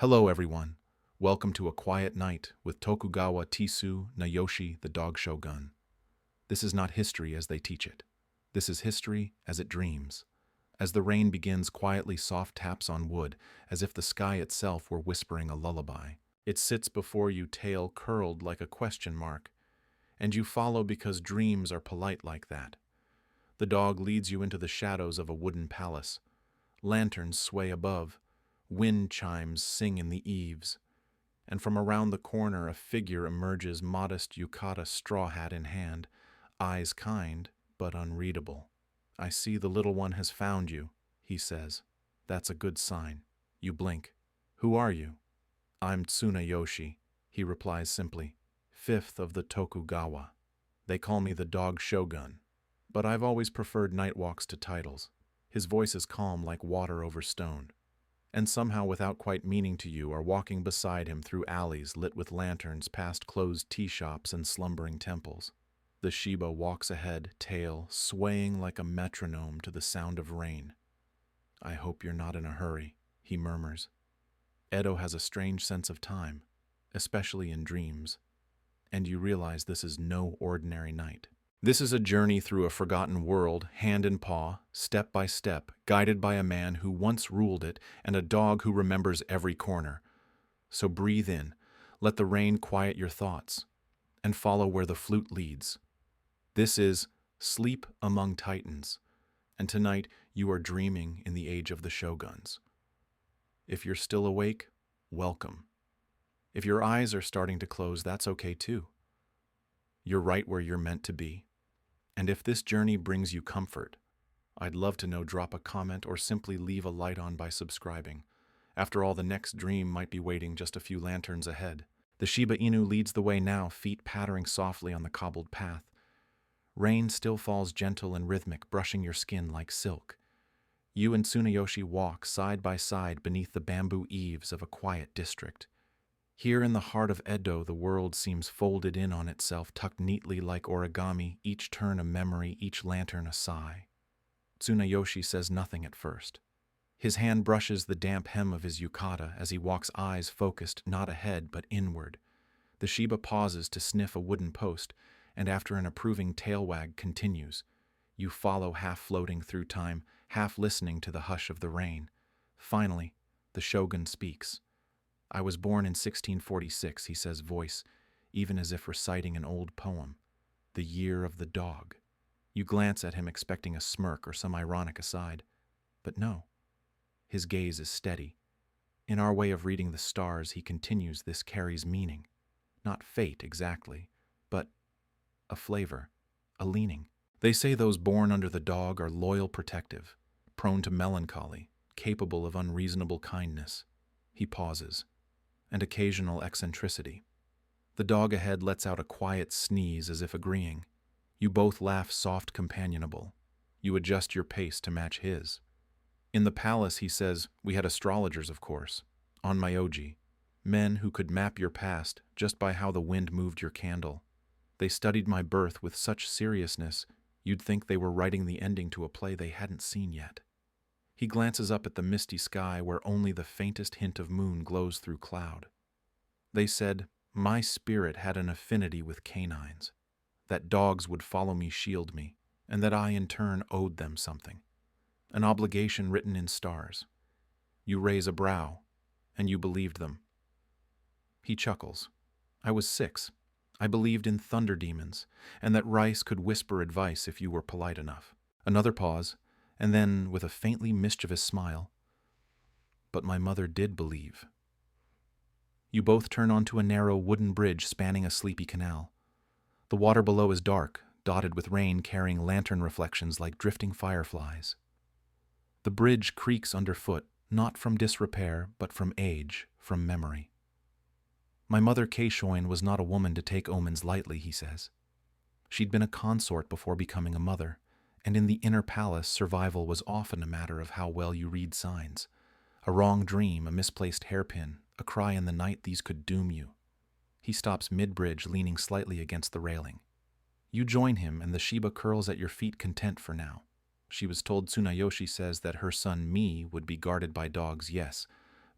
Hello, everyone. Welcome to A Quiet Night with Tokugawa Tisu Nayoshi, the Dog Shogun. This is not history as they teach it. This is history as it dreams. As the rain begins, quietly soft taps on wood, as if the sky itself were whispering a lullaby. It sits before you, tail curled like a question mark, and you follow because dreams are polite like that. The dog leads you into the shadows of a wooden palace. Lanterns sway above. Wind chimes sing in the eaves, and from around the corner a figure emerges, modest yukata straw hat in hand, eyes kind but unreadable. "I see the little one has found you," he says. "That's a good sign." You blink. "Who are you?" "I'm Tsunayoshi," he replies simply. "Fifth of the Tokugawa. They call me the Dog Shogun, but I've always preferred night walks to titles." His voice is calm like water over stone. And somehow, without quite meaning to, you are walking beside him through alleys lit with lanterns, past closed tea shops and slumbering temples. The Shiba walks ahead, tail swaying like a metronome to the sound of rain. "I hope you're not in a hurry," he murmurs. Edo has a strange sense of time, especially in dreams, and you realize this is no ordinary night. This is a journey through a forgotten world, hand in paw, step by step, guided by a man who once ruled it and a dog who remembers every corner. So breathe in, let the rain quiet your thoughts, and follow where the flute leads. This is Sleep Among Titans, and tonight you are dreaming in the age of the shoguns. If you're still awake, welcome. If your eyes are starting to close, that's okay too. You're right where you're meant to be. And if this journey brings you comfort, I'd love to know. Drop a comment or simply leave a light on by subscribing. After all, the next dream might be waiting just a few lanterns ahead. The Shiba Inu leads the way now, feet pattering softly on the cobbled path. Rain still falls gentle and rhythmic, brushing your skin like silk. You and Tsunayoshi walk side by side beneath the bamboo eaves of a quiet district. Here in the heart of Edo, the world seems folded in on itself, tucked neatly like origami, each turn a memory, each lantern a sigh. Tsunayoshi says nothing at first. His hand brushes the damp hem of his yukata as he walks, eyes focused not ahead but inward. The Shiba pauses to sniff a wooden post, and after an approving tail wag continues. You follow, half floating through time, half listening to the hush of the rain. Finally, the shogun speaks. "I was born in 1646, he says, voice even as if reciting an old poem. "The year of the dog." You glance at him expecting a smirk or some ironic aside. But no. His gaze is steady. In our way of reading the stars, he continues, this carries meaning. Not fate exactly, but a flavor, a leaning. "They say those born under the dog are loyal, protective, prone to melancholy, capable of unreasonable kindness." He pauses. "And occasional eccentricity." The dog ahead lets out a quiet sneeze as if agreeing. You both laugh, soft, companionable. You adjust your pace to match his. "In the palace," he says, "we had astrologers, of course, on Myoji, men who could map your past just by how the wind moved your candle. They studied my birth with such seriousness, you'd think they were writing the ending to a play they hadn't seen yet." He glances up at the misty sky where only the faintest hint of moon glows through cloud. "They said my spirit had an affinity with canines, that dogs would follow me, shield me, and that I in turn owed them something. An obligation written in stars. You raise a brow, and you believed them." He chuckles. "I was 6. I believed in thunder demons, and that rice could whisper advice if you were polite enough." Another pause. And then, with a faintly mischievous smile, "But my mother did believe." You both turn onto a narrow wooden bridge spanning a sleepy canal. The water below is dark, dotted with rain carrying lantern reflections like drifting fireflies. The bridge creaks underfoot, not from disrepair, but from age, from memory. "My mother Keishoin was not a woman to take omens lightly," he says. "She'd been a consort before becoming a mother. And in the inner palace, survival was often a matter of how well you read signs. A wrong dream, a misplaced hairpin, a cry in the night, these could doom you." He stops mid-bridge, leaning slightly against the railing. You join him, and the Shiba curls at your feet, content for now. She was told, Tsunayoshi says, that her son Mi would be guarded by dogs, yes,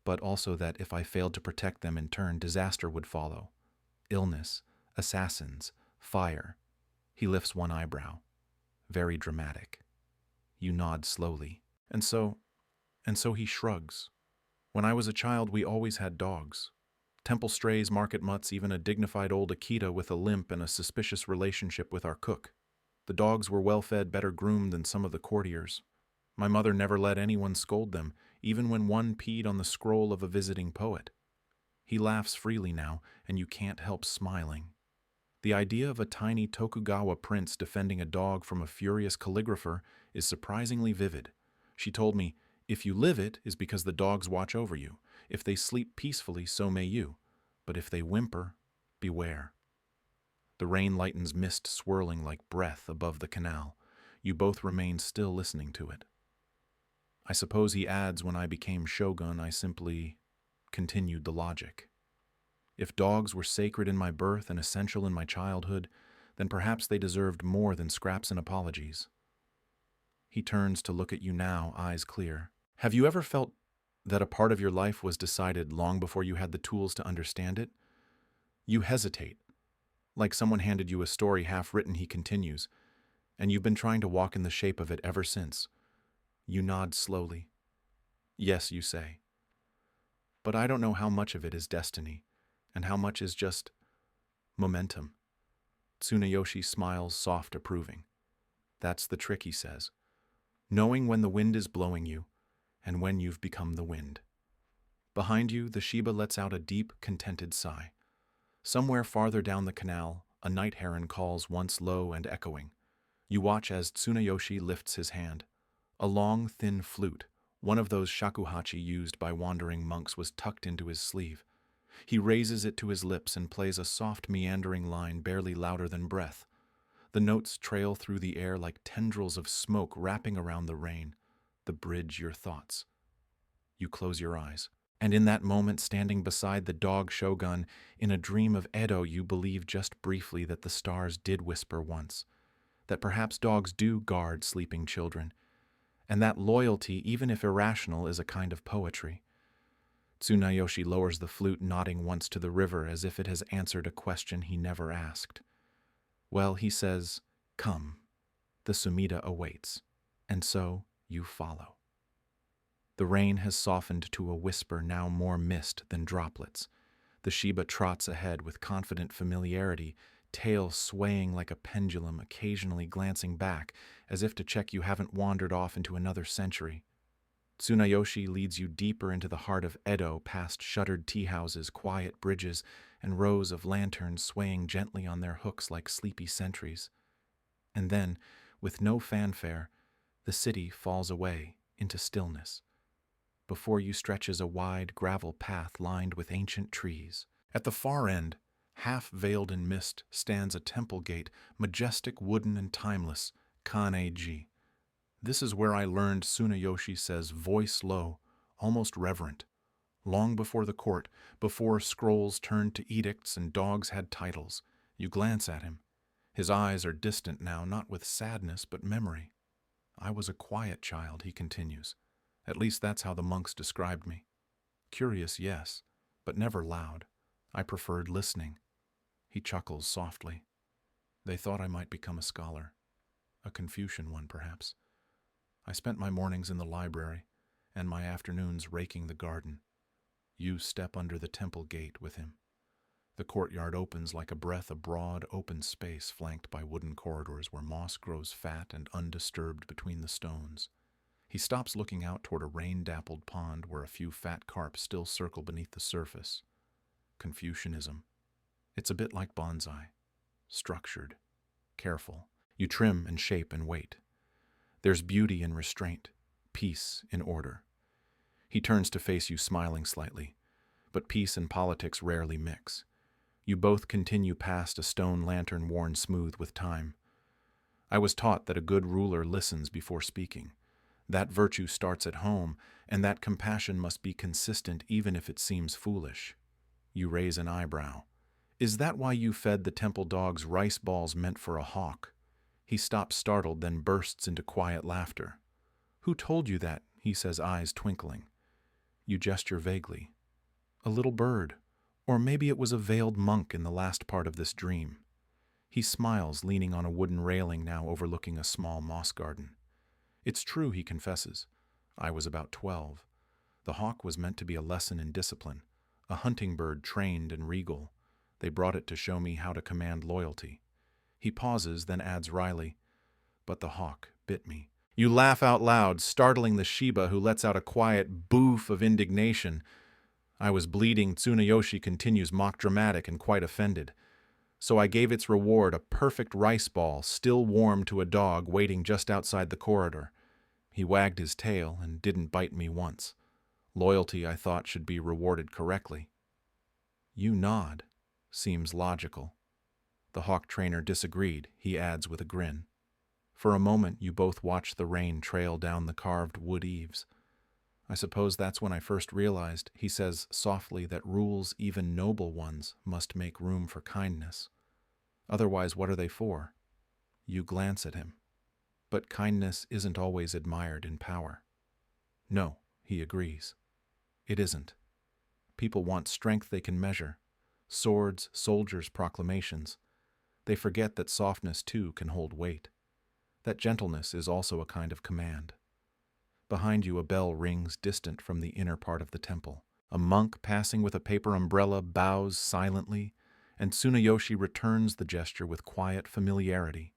but also that if I failed to protect them in turn, disaster would follow. Illness, assassins, fire. He lifts one eyebrow. Very dramatic. You nod slowly. And so he shrugs. When I was a child, we always had dogs. Temple strays, market mutts, even a dignified old Akita with a limp and a suspicious relationship with our cook. The dogs were well-fed, better groomed than some of the courtiers. My mother never let anyone scold them, even when one peed on the scroll of a visiting poet. He laughs freely now, and you can't help smiling. The idea of a tiny Tokugawa prince defending a dog from a furious calligrapher is surprisingly vivid. She told me, if you live it is because the dogs watch over you. If they sleep peacefully, so may you. But if they whimper, beware. The rain lightens, mist swirling like breath above the canal. You both remain still listening to it. I suppose he adds, when I became shogun, I simply continued the logic. If dogs were sacred in my birth and essential in my childhood, then perhaps they deserved more than scraps and apologies. He turns to look at you now, eyes clear. Have you ever felt that a part of your life was decided long before you had the tools to understand it? You hesitate. Like someone handed you a story half-written, he continues, and you've been trying to walk in the shape of it ever since. You nod slowly. Yes, you say. But I don't know how much of it is destiny, and how much is just momentum. Tsunayoshi smiles, soft, approving. That's the trick, he says. Knowing when the wind is blowing you, and when you've become the wind. Behind you, the Shiba lets out a deep, contented sigh. Somewhere farther down the canal, a night heron calls once low and echoing. You watch as Tsunayoshi lifts his hand. A long, thin flute, one of those shakuhachi used by wandering monks, was tucked into his sleeve. He raises it to his lips and plays a soft, meandering line barely louder than breath. The notes trail through the air like tendrils of smoke wrapping around the rain. The bridge your thoughts. You close your eyes. And in that moment, standing beside the dog shogun, in a dream of Edo, you believe just briefly that the stars did whisper once, that perhaps dogs do guard sleeping children, and that loyalty, even if irrational, is a kind of poetry. Tsunayoshi lowers the flute, nodding once to the river as if it has answered a question he never asked. Well, he says, come. The Sumida awaits, and so you follow. The rain has softened to a whisper, now more mist than droplets. The Shiba trots ahead with confident familiarity, tail swaying like a pendulum, occasionally glancing back, as if to check you haven't wandered off into another century. Tsunayoshi leads you deeper into the heart of Edo, past shuttered tea-houses, quiet bridges, and rows of lanterns swaying gently on their hooks like sleepy sentries. And then, with no fanfare, the city falls away into stillness. Before you stretches a wide gravel path lined with ancient trees. At the far end, half veiled in mist, stands a temple gate, majestic, wooden, and timeless, Kaneji. This is where I learned, Tsunayoshi says, voice low, almost reverent. Long before the court, before scrolls turned to edicts and dogs had titles, you glance at him. His eyes are distant now, not with sadness, but memory. I was a quiet child, he continues. At least that's how the monks described me. Curious, yes, but never loud. I preferred listening. He chuckles softly. They thought I might become a scholar. A Confucian one, perhaps. I spent my mornings in the library, and my afternoons raking the garden. You step under the temple gate with him. The courtyard opens like a breath, a broad, open space flanked by wooden corridors where moss grows fat and undisturbed between the stones. He stops, looking out toward a rain-dappled pond where a few fat carp still circle beneath the surface. Confucianism. It's a bit like bonsai. Structured. Careful. You trim and shape and wait. There's beauty in restraint, peace in order. He turns to face you, smiling slightly. But peace and politics rarely mix. You both continue past a stone lantern worn smooth with time. I was taught that a good ruler listens before speaking. That virtue starts at home, and that compassion must be consistent even if it seems foolish. You raise an eyebrow. Is that why you fed the temple dogs rice balls meant for a hawk? He stops startled, then bursts into quiet laughter. Who told you that? He says, eyes twinkling. You gesture vaguely. A little bird, or maybe it was a veiled monk in the last part of this dream. He smiles, leaning on a wooden railing now overlooking a small moss garden. It's true, he confesses. I was about 12. The hawk was meant to be a lesson in discipline, a hunting bird trained and regal. They brought it to show me how to command loyalty. He pauses, then adds wryly, "But the hawk bit me." You laugh out loud, startling the Shiba, who lets out a quiet boof of indignation. I was bleeding, Tsunayoshi continues, mock dramatic and quite offended. So I gave its reward a perfect rice ball, still warm, to a dog waiting just outside the corridor. He wagged his tail and didn't bite me once. Loyalty, I thought, should be rewarded correctly. You nod. Seems logical. The hawk trainer disagreed, he adds with a grin. For a moment, you both watch the rain trail down the carved wood eaves. I suppose that's when I first realized, he says softly, that rules, even noble ones, must make room for kindness. Otherwise, what are they for? You glance at him. But kindness isn't always admired in power. No, he agrees. It isn't. People want strength they can measure. Swords, soldiers, proclamations. They forget that softness, too, can hold weight. That gentleness is also a kind of command. Behind you, a bell rings distant from the inner part of the temple. A monk passing with a paper umbrella bows silently, and Tsunayoshi returns the gesture with quiet familiarity.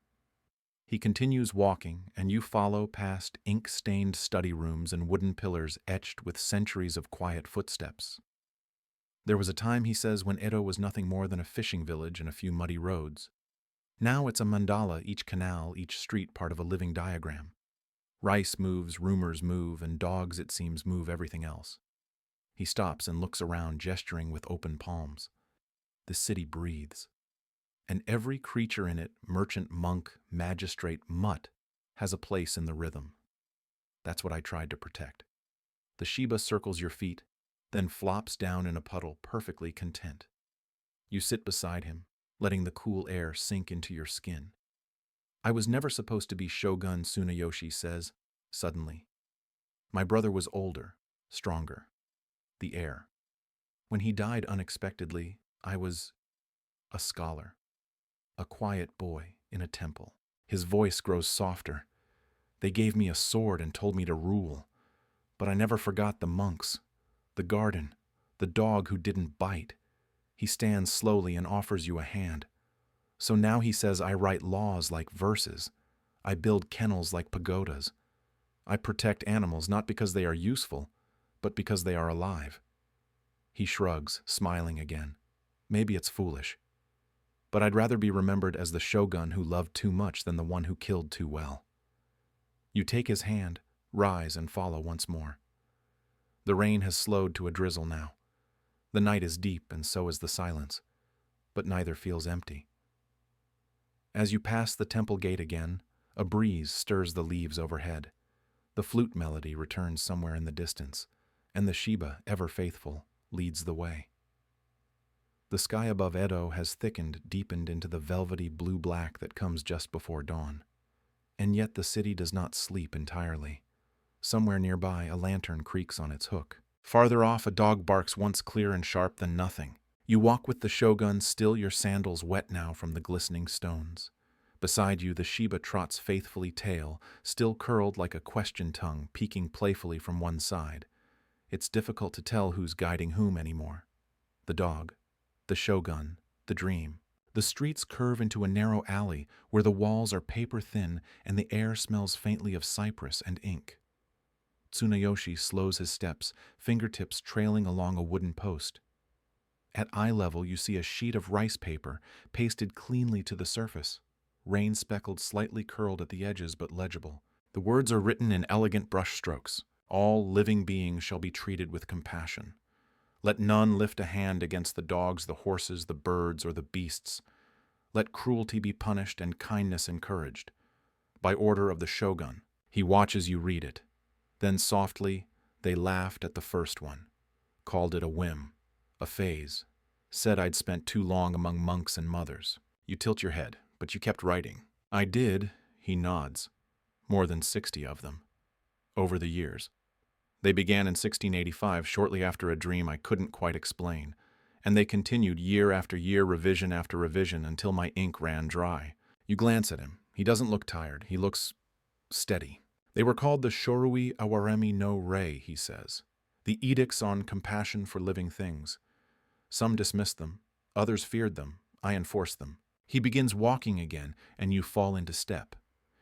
He continues walking, and you follow past ink-stained study rooms and wooden pillars etched with centuries of quiet footsteps. There was a time, he says, when Edo was nothing more than a fishing village and a few muddy roads. Now it's a mandala, each canal, each street part of a living diagram. Rice moves, rumors move, and dogs, it seems, move everything else. He stops and looks around, gesturing with open palms. The city breathes. And every creature in it, merchant, monk, magistrate, mutt, has a place in the rhythm. That's what I tried to protect. The Shiba circles your feet, then flops down in a puddle, perfectly content. You sit beside him, letting the cool air sink into your skin. I was never supposed to be Shogun, Tsunayoshi says, suddenly. My brother was older, stronger. The heir. When he died unexpectedly, I was a scholar. A quiet boy in a temple. His voice grows softer. They gave me a sword and told me to rule. But I never forgot the monks, the garden, the dog who didn't bite. He stands slowly and offers you a hand. So now he says I write laws like verses. I build kennels like pagodas. I protect animals not because they are useful, but because they are alive. He shrugs, smiling again. Maybe it's foolish. But I'd rather be remembered as the shogun who loved too much than the one who killed too well. You take his hand, rise, and follow once more. The rain has slowed to a drizzle now. The night is deep, and so is the silence, but neither feels empty. As you pass the temple gate again, a breeze stirs the leaves overhead. The flute melody returns somewhere in the distance, and the Shiba, ever faithful, leads the way. The sky above Edo has thickened, deepened into the velvety blue-black that comes just before dawn. And yet the city does not sleep entirely. Somewhere nearby, a lantern creaks on its hook. Farther off, a dog barks once clear and sharp, then nothing. You walk with the shogun, still your sandals wet now from the glistening stones. Beside you, the Shiba trots faithfully, tail, still curled like a question tongue, peeking playfully from one side. It's difficult to tell who's guiding whom anymore. The dog, the shogun, the dream. The streets curve into a narrow alley where the walls are paper-thin and the air smells faintly of cypress and ink. Tsunayoshi slows his steps, fingertips trailing along a wooden post. At eye level, you see a sheet of rice paper pasted cleanly to the surface, rain-speckled, slightly curled at the edges but legible. The words are written in elegant brushstrokes. All living beings shall be treated with compassion. Let none lift a hand against the dogs, the horses, the birds, or the beasts. Let cruelty be punished and kindness encouraged. By order of the shogun. He watches you read it. Then softly, they laughed at the first one, called it a whim, a phase, said I'd spent too long among monks and mothers. You tilt your head, but you kept writing. I did, he nods. More than 60 of them. Over the years. They began in 1685, shortly after a dream I couldn't quite explain, and they continued year after year, revision after revision, until my ink ran dry. You glance at him. He doesn't look tired. He looks steady. They were called the Shorui Awaremi no Rei, he says. The edicts on compassion for living things. Some dismissed them. Others feared them. I enforced them. He begins walking again, and you fall into step.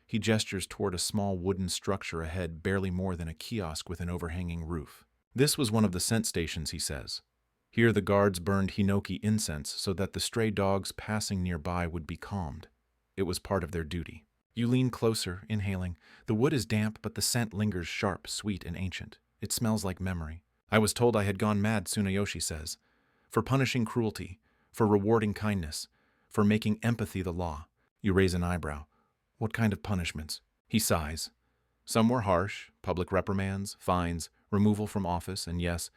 He gestures toward a small wooden structure ahead, barely more than a kiosk with an overhanging roof. This was one of the scent stations, he says. Here the guards burned hinoki incense so that the stray dogs passing nearby would be calmed. It was part of their duty. You lean closer, inhaling. The wood is damp, but the scent lingers sharp, sweet, and ancient. It smells like memory. I was told I had gone mad, Tsunayoshi says. For punishing cruelty, for rewarding kindness, for making empathy the law. You raise an eyebrow. What kind of punishments? He sighs. Some were harsh, public reprimands, fines, removal from office, and yes,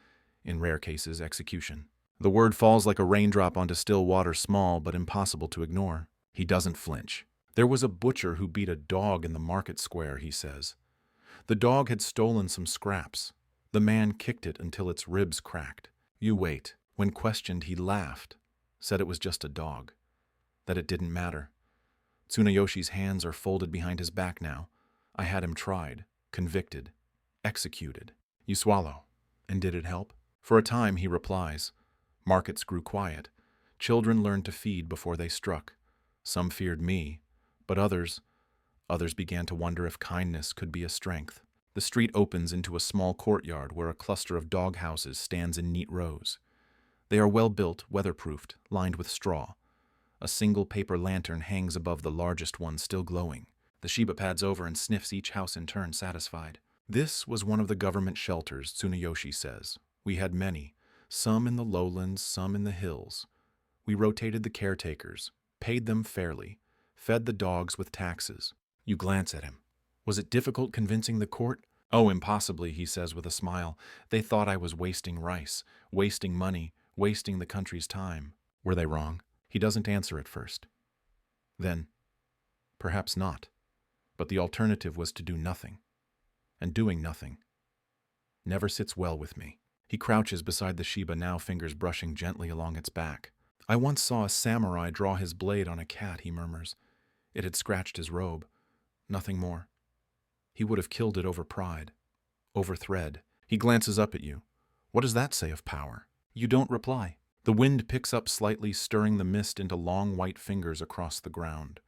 in rare cases, execution. The word falls like a raindrop onto still water, small but impossible to ignore. He doesn't flinch. There was a butcher who beat a dog in the market square, he says. The dog had stolen some scraps. The man kicked it until its ribs cracked. You wait. When questioned, he laughed, said it was just a dog, that it didn't matter. Tsunayoshi's hands are folded behind his back now. I had him tried, convicted, executed. You swallow. And did it help? For a time, he replies. Markets grew quiet. Children learned to feed before they struck. Some feared me, but others began to wonder if kindness could be a strength. The street opens into a small courtyard where a cluster of dog houses stands in neat rows. They are well built, weatherproofed, lined with straw. A single paper lantern hangs above the largest one, still glowing. The Shiba pads over and sniffs each house in turn, satisfied. This was one of the government shelters, Tsunayoshi says. We had many, some in the lowlands, some in the hills. We rotated the caretakers, paid them fairly, fed the dogs with taxes. You glance at him. Was it difficult convincing the court? Oh, impossibly, he says with a smile. They thought I was wasting rice, wasting money, wasting the country's time. Were they wrong? He doesn't answer at first. Then, perhaps not. But the alternative was to do nothing. And doing nothing never sits well with me. He crouches beside the Shiba, now fingers brushing gently along its back. I once saw a samurai draw his blade on a cat, he murmurs. It had scratched his robe. Nothing more. He would have killed it over pride, over thread. He glances up at you. What does that say of power? You don't reply. The wind picks up slightly, stirring the mist into long white fingers across the ground.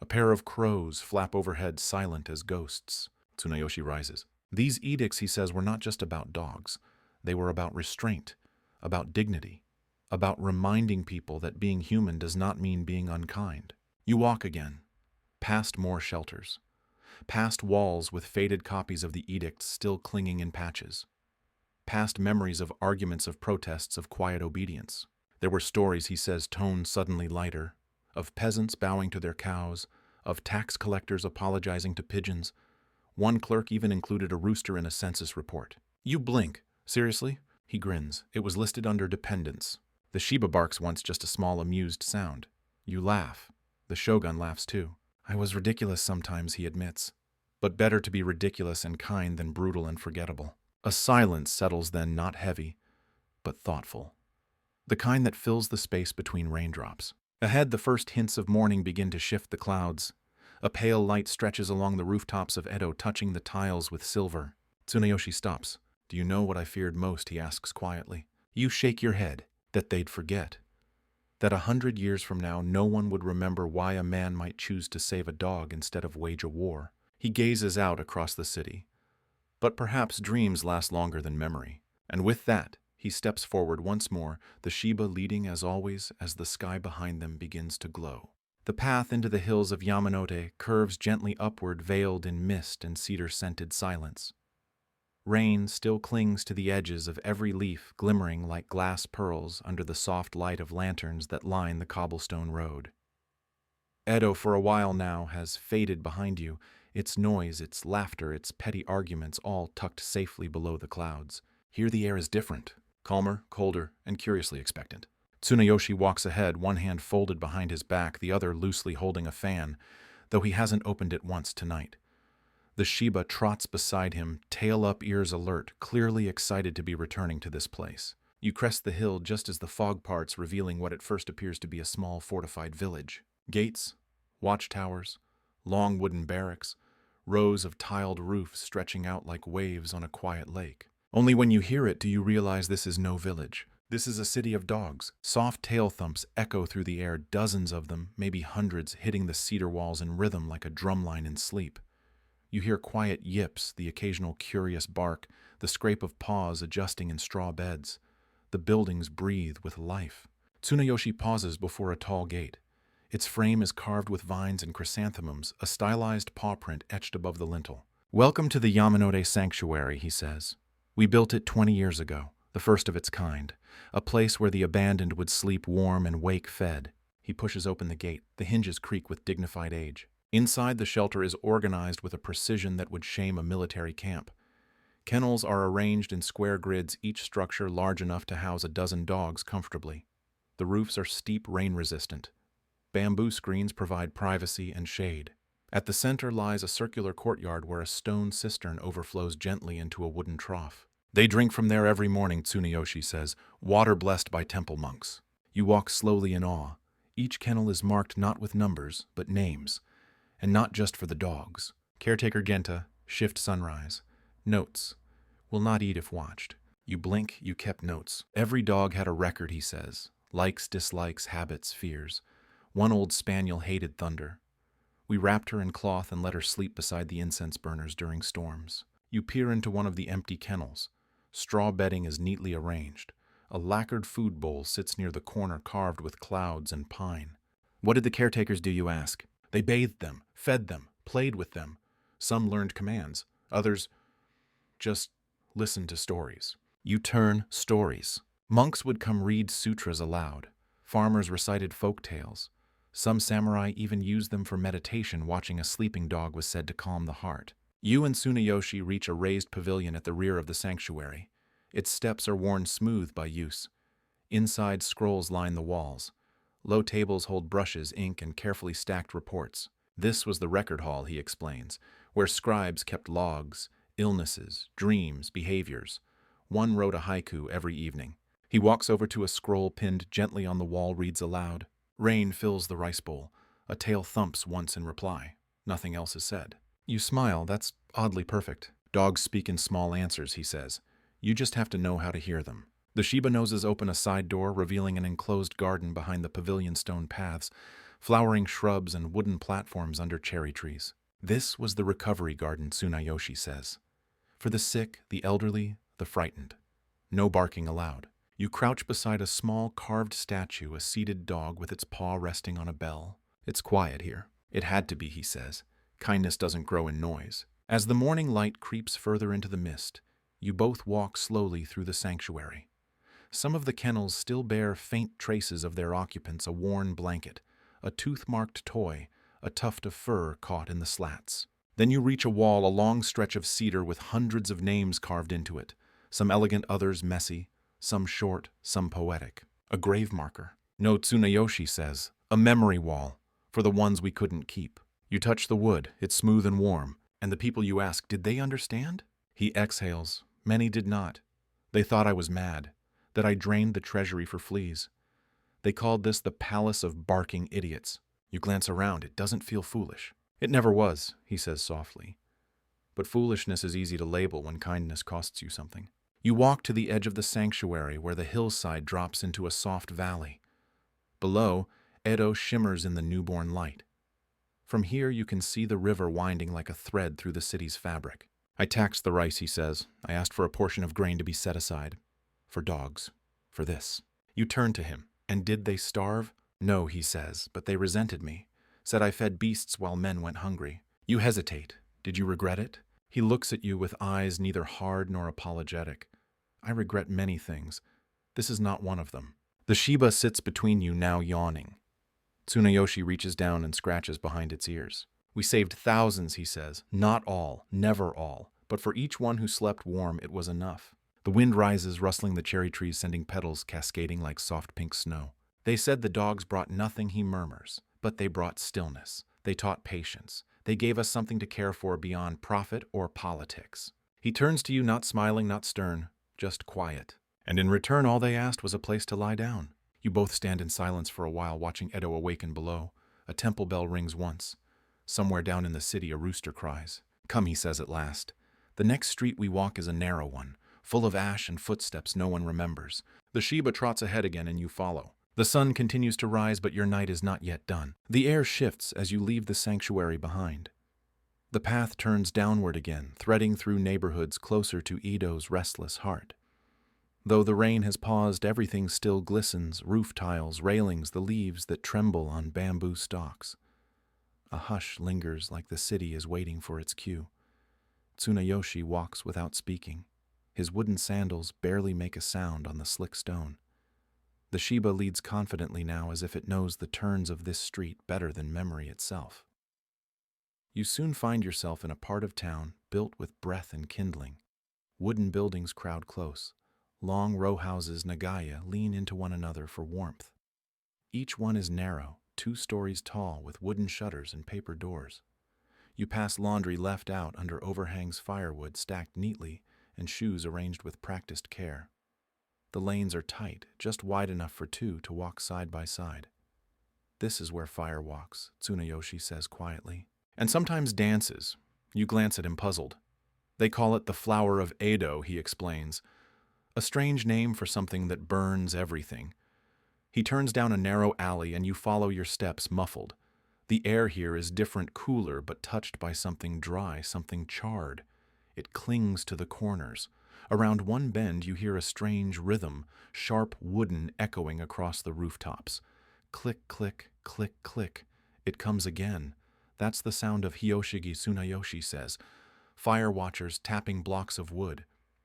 A pair of crows flap overhead, silent as ghosts. Tsunayoshi rises. These edicts, he says, were not just about dogs. They were about restraint, about dignity, about reminding people that being human does not mean being unkind. You walk again, past more shelters, past walls with faded copies of the edicts still clinging in patches, past memories of arguments, of protests, of quiet obedience. There were stories, he says, tone suddenly lighter, of peasants bowing to their cows, of tax collectors apologizing to pigeons. One clerk even included a rooster in a census report. You blink. Seriously? He grins. It was listed under dependents. The Shiba barks once, just a small amused sound. You laugh. The Shogun laughs too. I was ridiculous sometimes, he admits. But better to be ridiculous and kind than brutal and forgettable. A silence settles then, not heavy, but thoughtful. The kind that fills the space between raindrops. Ahead, the first hints of morning begin to shift the clouds. A pale light stretches along the rooftops of Edo, touching the tiles with silver. Tsunayoshi stops. Do you know what I feared most, he asks quietly. You shake your head. That they'd forget. That 100 years from now, no one would remember why a man might choose to save a dog instead of wage a war. He gazes out across the city. But perhaps dreams last longer than memory. And with that, he steps forward once more, the Shiba leading as always as the sky behind them begins to glow. The path into the hills of Yamanote curves gently upward, veiled in mist and cedar-scented silence. Rain still clings to the edges of every leaf, glimmering like glass pearls under the soft light of lanterns that line the cobblestone road. Edo, for a while now, has faded behind you, its noise, its laughter, its petty arguments all tucked safely below the clouds. Here the air is different, calmer, colder, and curiously expectant. Tsunayoshi walks ahead, one hand folded behind his back, the other loosely holding a fan, though he hasn't opened it once tonight. The Shiba trots beside him, tail up, ears alert, clearly excited to be returning to this place. You crest the hill just as the fog parts, revealing what at first appears to be a small fortified village. Gates, watchtowers, long wooden barracks, rows of tiled roofs stretching out like waves on a quiet lake. Only when you hear it do you realize this is no village. This is a city of dogs. Soft tail thumps echo through the air, dozens of them, maybe hundreds, hitting the cedar walls in rhythm like a drumline in sleep. You hear quiet yips, the occasional curious bark, the scrape of paws adjusting in straw beds. The buildings breathe with life. Tsunayoshi pauses before a tall gate. Its frame is carved with vines and chrysanthemums, a stylized paw print etched above the lintel. "Welcome to the Yamanote Sanctuary," he says. "We built it 20 years ago, the first of its kind, a place where the abandoned would sleep warm and wake fed." He pushes open the gate. The hinges creak with dignified age. Inside, the shelter is organized with a precision that would shame a military camp. Kennels are arranged in square grids, each structure large enough to house a dozen dogs comfortably. The roofs are steep, rain-resistant. Bamboo screens provide privacy and shade. At the center lies a circular courtyard where a stone cistern overflows gently into a wooden trough. "They drink from there every morning," Tsunayoshi says, "water blessed by temple monks." You walk slowly in awe. Each kennel is marked not with numbers, but names. And not just for the dogs. Caretaker Genta, shift sunrise. Notes. Will not eat if watched. You blink, you kept notes. Every dog had a record, he says. Likes, dislikes, habits, fears. One old spaniel hated thunder. We wrapped her in cloth and let her sleep beside the incense burners during storms. You peer into one of the empty kennels. Straw bedding is neatly arranged. A lacquered food bowl sits near the corner carved with clouds and pine. What did the caretakers do, you ask? They bathed them, fed them, played with them. Some learned commands. Others just listened to stories. You turn stories. Monks would come read sutras aloud. Farmers recited folk tales. Some samurai even used them for meditation. Watching a sleeping dog was said to calm the heart. You and Tsunayoshi reach a raised pavilion at the rear of the sanctuary. Its steps are worn smooth by use. Inside, scrolls line the walls. Low tables hold brushes, ink, and carefully stacked reports. This was the record hall, he explains, where scribes kept logs, illnesses, dreams, behaviors. One wrote a haiku every evening. He walks over to a scroll pinned gently on the wall, reads aloud. Rain fills the rice bowl. A tail thumps once in reply. Nothing else is said. You smile. That's oddly perfect. Dogs speak in small answers, he says. You just have to know how to hear them. The Shiba noses open a side door, revealing an enclosed garden behind the pavilion stone paths, flowering shrubs and wooden platforms under cherry trees. This was the recovery garden, Tsunayoshi says. For the sick, the elderly, the frightened. No barking allowed. You crouch beside a small carved statue, a seated dog with its paw resting on a bell. It's quiet here. It had to be, he says. Kindness doesn't grow in noise. As the morning light creeps further into the mist, you both walk slowly through the sanctuary. Some of the kennels still bear faint traces of their occupants, a worn blanket, a tooth-marked toy, a tuft of fur caught in the slats. Then you reach a wall, a long stretch of cedar with hundreds of names carved into it, some elegant, others messy, some short, some poetic. A grave marker. No, Tsunayoshi says, a memory wall, for the ones we couldn't keep. You touch the wood, it's smooth and warm, and the people you ask, did they understand? He exhales. Many did not. They thought I was mad, that I drained the treasury for fleas. They called this the palace of barking idiots. You glance around, it doesn't feel foolish. It never was, he says softly. But foolishness is easy to label when kindness costs you something. You walk to the edge of the sanctuary where the hillside drops into a soft valley. Below, Edo shimmers in the newborn light. From here you can see the river winding like a thread through the city's fabric. I taxed the rice, he says. I asked for a portion of grain to be set aside. For dogs. For this. You turn to him. And did they starve? No, he says, but they resented me. Said I fed beasts while men went hungry. You hesitate. Did you regret it? He looks at you with eyes neither hard nor apologetic. I regret many things. This is not one of them. The Shiba sits between you, now yawning. Tsunayoshi reaches down and scratches behind its ears. We saved thousands, he says. Not all, never all. But for each one who slept warm, it was enough. The wind rises, rustling the cherry trees, sending petals cascading like soft pink snow. They said the dogs brought nothing, he murmurs. But they brought stillness. They taught patience. They gave us something to care for beyond profit or politics. He turns to you, not smiling, not stern, just quiet. And in return, all they asked was a place to lie down. You both stand in silence for a while, watching Edo awaken below. A temple bell rings once. Somewhere down in the city, a rooster cries. "Come," he says at last. "The next street we walk is a narrow one, full of ash and footsteps no one remembers." The Shiba trots ahead again and you follow. The sun continues to rise, but your night is not yet done. The air shifts as you leave the sanctuary behind. The path turns downward again, threading through neighborhoods closer to Edo's restless heart. Though the rain has paused, everything still glistens, roof tiles, railings, the leaves that tremble on bamboo stalks. A hush lingers like the city is waiting for its cue. Tsunayoshi walks without speaking. His wooden sandals barely make a sound on the slick stone. The Shiba leads confidently now, as if it knows the turns of this street better than memory itself. You soon find yourself in a part of town built with breath and kindling. Wooden buildings crowd close. Long row houses, Nagaya, lean into one another for warmth. Each one is narrow, 2 stories tall, with wooden shutters and paper doors. You pass laundry left out under overhangs, firewood stacked neatly, and shoes arranged with practiced care. The lanes are tight, just wide enough for 2 to walk side by side. "This is where fire walks," Tsunayoshi says quietly. "And sometimes dances." You glance at him, puzzled. "They call it the flower of Edo," he explains. "A strange name for something that burns everything." He turns down a narrow alley and you follow your steps, muffled. The air here is different, cooler, but touched by something dry, something charred. It clings to the corners. Around one bend you hear a strange rhythm, sharp wooden echoing across the rooftops. Click, click, click, click. It comes again. That's the sound of Hyoshigi, Tsunayoshi says. Fire watchers tapping blocks of wood.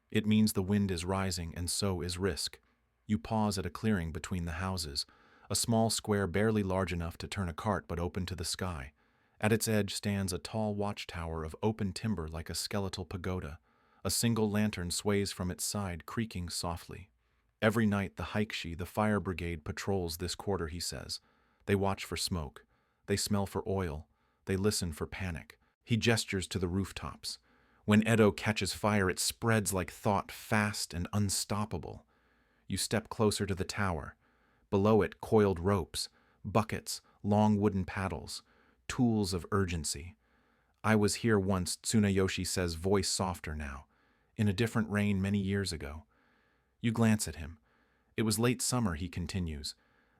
It means the wind is rising, and so is risk. You pause at a clearing between the houses, a small square barely large enough to turn a cart but open to the sky. At its edge stands a tall watchtower of open timber like a skeletal pagoda. A single lantern sways from its side, creaking softly. Every night the Haikushi, the fire brigade, patrols this quarter, he says. They watch for smoke. They smell for oil. They listen for panic. He gestures to the rooftops. When Edo catches fire, it spreads like thought, fast and unstoppable. You step closer to the tower. Below it, coiled ropes, buckets, long wooden paddles, tools of urgency. "I was here once," Tsunayoshi says, voice softer now, "in a different reign many years ago." You glance at him. "It was late summer," he continues.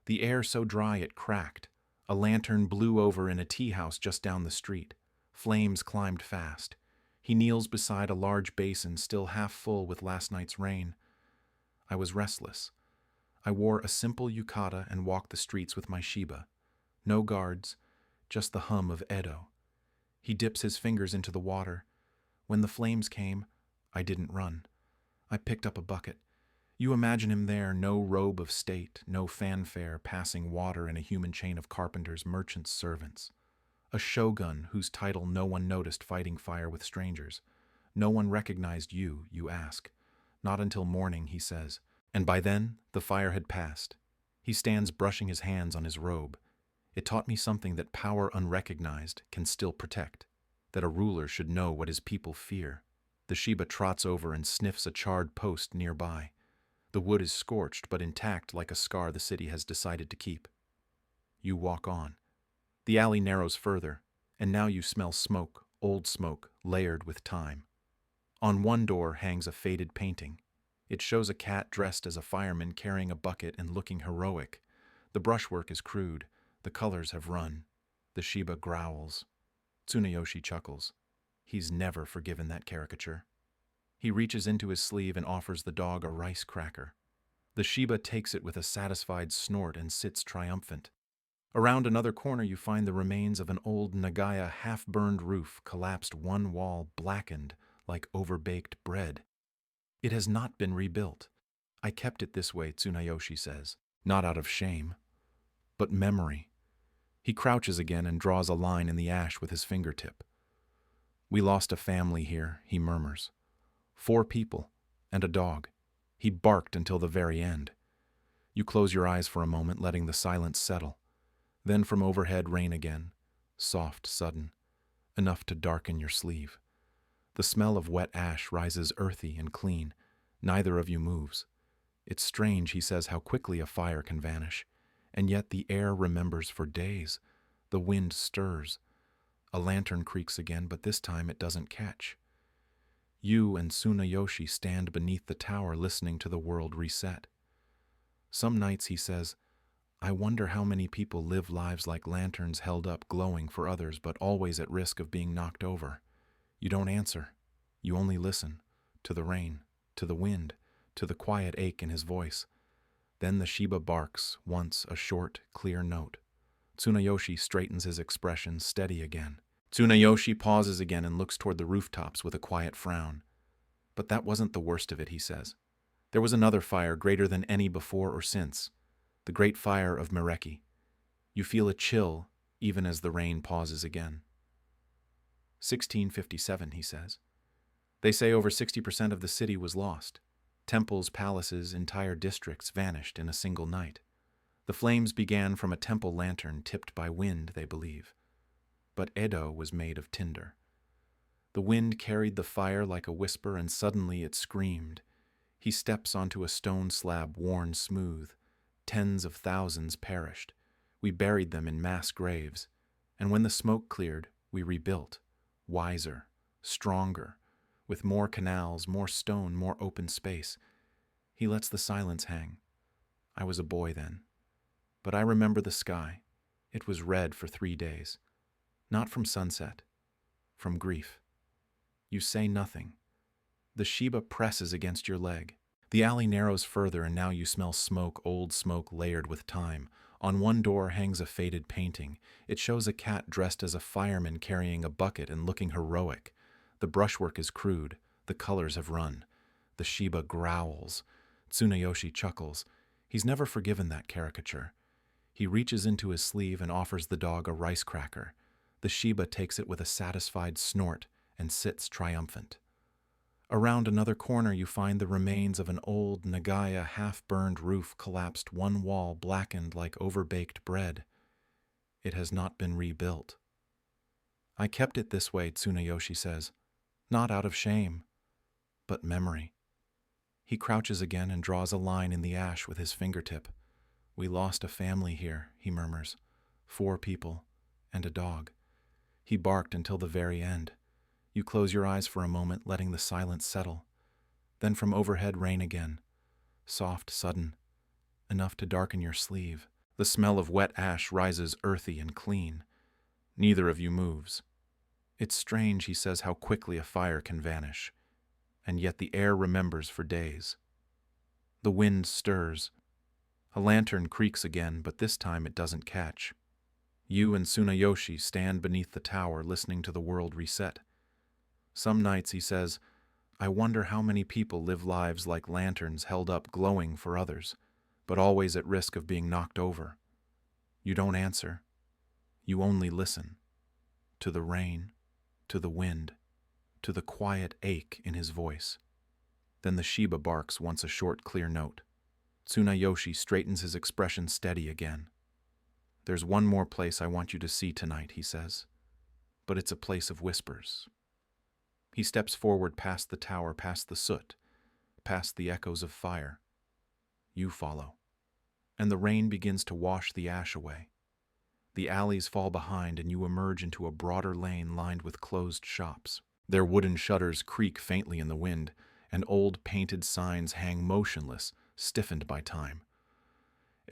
"The air so dry it cracked. A lantern blew over in a tea house just down the street. Flames climbed fast. He kneels beside a large basin still half full with last night's rain. I was restless. I wore a simple yukata and walked the streets with my Shiba. No guards, just the hum of Edo. He dips his fingers into the water. When the flames came, I didn't run. I picked up a bucket. You imagine him there, no robe of state, no fanfare, passing water in a human chain of carpenters, merchants, servants. A shogun whose title no one noticed, fighting fire with strangers. No one recognized you, you ask. Not until morning, he says. And by then, the fire had passed. He stands brushing his hands on his robe. It taught me something, that power unrecognized can still protect. That a ruler should know what his people fear. The Shiba trots over and sniffs a charred post nearby. The wood is scorched but intact, like a scar the city has decided to keep. You walk on. The alley narrows further, and now you smell smoke, old smoke, layered with time. On one door hangs a faded painting. It shows a cat dressed as a fireman carrying a bucket and looking heroic. The brushwork is crude. The colors have run. The Shiba growls. Tsunayoshi chuckles. He's never forgiven that caricature. He reaches into his sleeve and offers the dog a rice cracker. The Shiba takes it with a satisfied snort and sits triumphant. Around another corner you find the remains of an old Nagaya half-burned roof, collapsed one wall, blackened like overbaked bread. It has not been rebuilt. I kept it this way, Tsunayoshi says, not out of shame, but memory. He crouches again and draws a line in the ash with his fingertip. We lost a family here, he murmurs. 4 people and a dog. He barked until the very end. You close your eyes for a moment, letting the silence settle. Then from overhead, rain again, soft, sudden. enough to darken your sleeve. The smell of wet ash rises earthy and clean. Neither of you moves. It's strange, he says, how quickly a fire can vanish. And yet the air remembers for days. The wind stirs. A lantern creaks again, but this time it doesn't catch. You and Tsunayoshi stand beneath the tower listening to the world reset. Some nights, he says, I wonder how many people live lives like lanterns held up glowing for others but always at risk of being knocked over. You don't answer. You only listen. To the rain, to the wind, to the quiet ache in his voice. Then the Shiba barks, once a short, clear note. Tsunayoshi straightens his expression, steady again. Tsunayoshi pauses again and looks toward the rooftops with a quiet frown. But that wasn't the worst of it, he says. There was another fire greater than any before or since. The great fire of Mereki. You feel a chill, even as the rain pauses again. 1657, he says. They say over 60% of the city was lost. Temples, palaces, entire districts vanished in a single night. The flames began from a temple lantern tipped by wind, they believe. But Edo was made of tinder. The wind carried the fire like a whisper, and suddenly it screamed. He steps onto a stone slab worn smooth. Tens of thousands perished. We buried them in mass graves. And when the smoke cleared, we rebuilt. Wiser, stronger, with more canals, more stone, more open space. He lets the silence hang. I was a boy then. But I remember the sky. It was red for 3 days. Not from sunset, from grief. You say nothing. The Shiba presses against your leg. The alley narrows further, and now you smell smoke, old smoke layered with time. On one door hangs a faded painting. It shows a cat dressed as a fireman carrying a bucket and looking heroic. The brushwork is crude. The colors have run. The Shiba growls. Tsunayoshi chuckles. He's never forgiven that caricature. He reaches into his sleeve and offers the dog a rice cracker. The Shiba takes it with a satisfied snort and sits triumphant. Around another corner you find the remains of an old Nagaya half-burned roof collapsed, one wall blackened like overbaked bread. It has not been rebuilt. I kept it this way, Tsunayoshi says, not out of shame, but memory. He crouches again and draws a line in the ash with his fingertip. We lost a family here, he murmurs. 4 people and a dog. He barked until the very end. You close your eyes for a moment, letting the silence settle. Then from overhead, rain again. Soft, sudden, enough to darken your sleeve. The smell of wet ash rises earthy and clean. Neither of you moves. It's strange, he says, how quickly a fire can vanish. And yet the air remembers for days. The wind stirs. A lantern creaks again, but this time it doesn't catch. You and Tsunayoshi stand beneath the tower listening to the world reset. Some nights, he says, I wonder how many people live lives like lanterns held up glowing for others, but always at risk of being knocked over. You don't answer. You only listen. To the rain, to the wind, to the quiet ache in his voice. Then the Shiba barks once a short, clear note. Tsunayoshi straightens his expression steady again. There's one more place I want you to see tonight, he says, but it's a place of whispers. He steps forward past the tower, past the soot, past the echoes of fire. You follow, and the rain begins to wash the ash away. The alleys fall behind, and you emerge into a broader lane lined with closed shops. Their wooden shutters creak faintly in the wind, and old painted signs hang motionless, stiffened by time.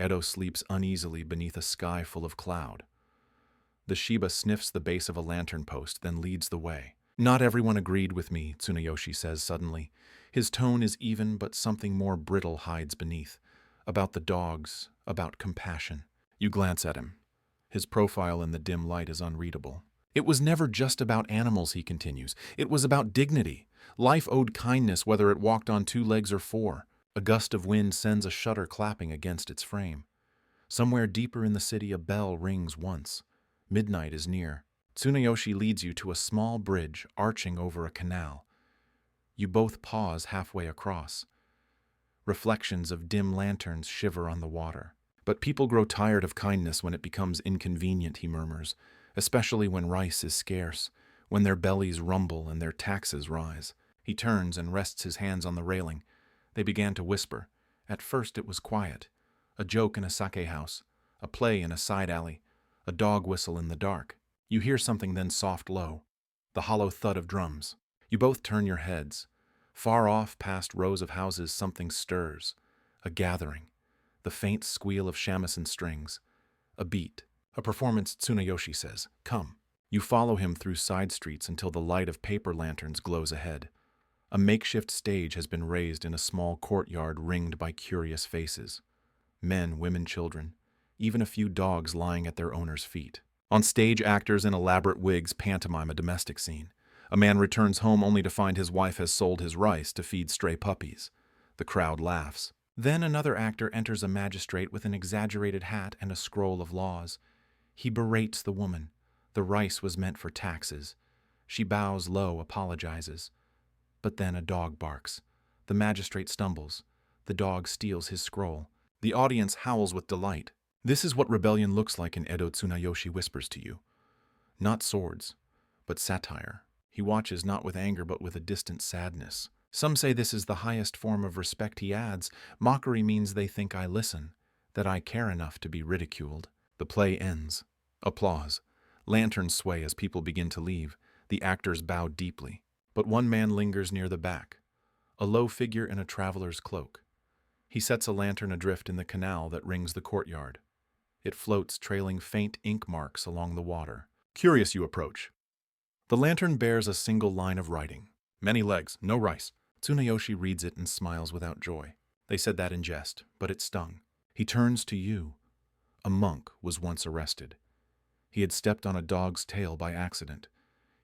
Edo sleeps uneasily beneath a sky full of cloud. The Shiba sniffs the base of a lantern post, then leads the way. Not everyone agreed with me, Tsunayoshi says suddenly. His tone is even, but something more brittle hides beneath. About the dogs, about compassion. You glance at him. His profile in the dim light is unreadable. It was never just about animals, he continues. It was about dignity. Life owed kindness whether it walked on 2 legs or 4. A gust of wind sends a shutter clapping against its frame. Somewhere deeper in the city a bell rings once. Midnight is near. Tsunayoshi leads you to a small bridge arching over a canal. You both pause halfway across. Reflections of dim lanterns shiver on the water. But people grow tired of kindness when it becomes inconvenient, he murmurs, especially when rice is scarce, when their bellies rumble and their taxes rise. He turns and rests his hands on the railing. They began to whisper. At first it was quiet. A joke in a sake house, a play in a side alley, a dog whistle in the dark. You hear something then soft low, the hollow thud of drums. You both turn your heads. Far off past rows of houses something stirs. A gathering. The faint squeal of shamisen strings. A beat. A performance, Tsunayoshi says. Come. You follow him through side streets until the light of paper lanterns glows ahead. A makeshift stage has been raised in a small courtyard ringed by curious faces. Men, women, children. Even a few dogs lying at their owner's feet. On stage, actors in elaborate wigs pantomime a domestic scene. A man returns home only to find his wife has sold his rice to feed stray puppies. The crowd laughs. Then another actor enters a magistrate with an exaggerated hat and a scroll of laws. He berates the woman. The rice was meant for taxes. She bows low, apologizes. But then a dog barks. The magistrate stumbles. The dog steals his scroll. The audience howls with delight. This is what rebellion looks like in Edo, Tsunayoshi whispers to you. Not swords, but satire. He watches not with anger but with a distant sadness. Some say this is the highest form of respect. He adds, mockery means they think I listen, that I care enough to be ridiculed. The play ends. Applause. Lanterns sway as people begin to leave. The actors bow deeply. But one man lingers near the back, a low figure in a traveler's cloak. He sets a lantern adrift in the canal that rings the courtyard. It floats, trailing faint ink marks along the water. Curious, you approach. The lantern bears a single line of writing. Many legs, no rice. Tsunayoshi reads it and smiles without joy. They said that in jest, but it stung. He turns to you. A monk was once arrested. He had stepped on a dog's tail by accident.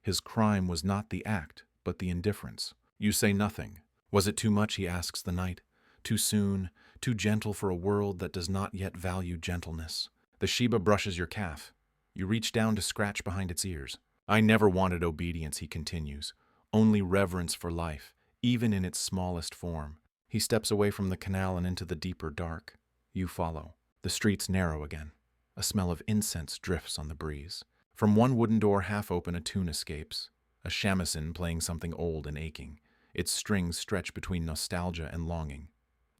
His crime was not the act, but the indifference. You say nothing. Was it too much, he asks the knight? Too soon, too gentle for a world that does not yet value gentleness. The Shiba brushes your calf. You reach down to scratch behind its ears. I never wanted obedience, he continues. Only reverence for life, even in its smallest form. He steps away from the canal and into the deeper dark. You follow. The streets narrow again. A smell of incense drifts on the breeze. From one wooden door half open, a tune escapes. A shamisen playing something old and aching. Its strings stretch between nostalgia and longing.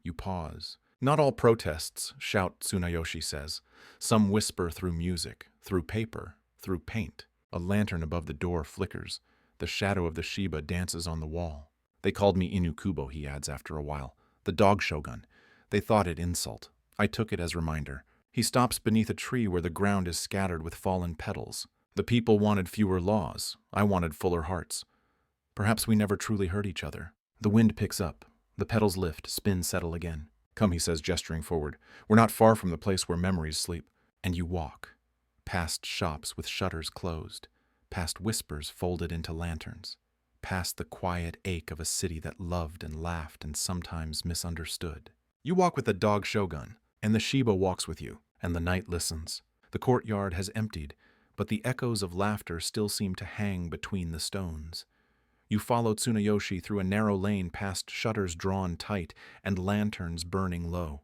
You pause. Not all protests, shout, Tsunayoshi says. Some whisper through music, through paper, through paint. A lantern above the door flickers. The shadow of the Shiba dances on the wall. They called me Inukubo, he adds after a while. The dog shogun. They thought it insult. I took it as reminder. He stops beneath a tree where the ground is scattered with fallen petals. The people wanted fewer laws. I wanted fuller hearts. Perhaps we never truly hurt each other. The wind picks up. The petals lift, spin, settle again. Come, he says, gesturing forward. We're not far from the place where memories sleep. And you walk. Past shops with shutters closed. Past whispers folded into lanterns. Past the quiet ache of a city that loved and laughed and sometimes misunderstood. You walk with the dog shogun, and the Shiba walks with you, and the night listens. The courtyard has emptied, but the echoes of laughter still seem to hang between the stones. You follow Tsunayoshi through a narrow lane past shutters drawn tight and lanterns burning low.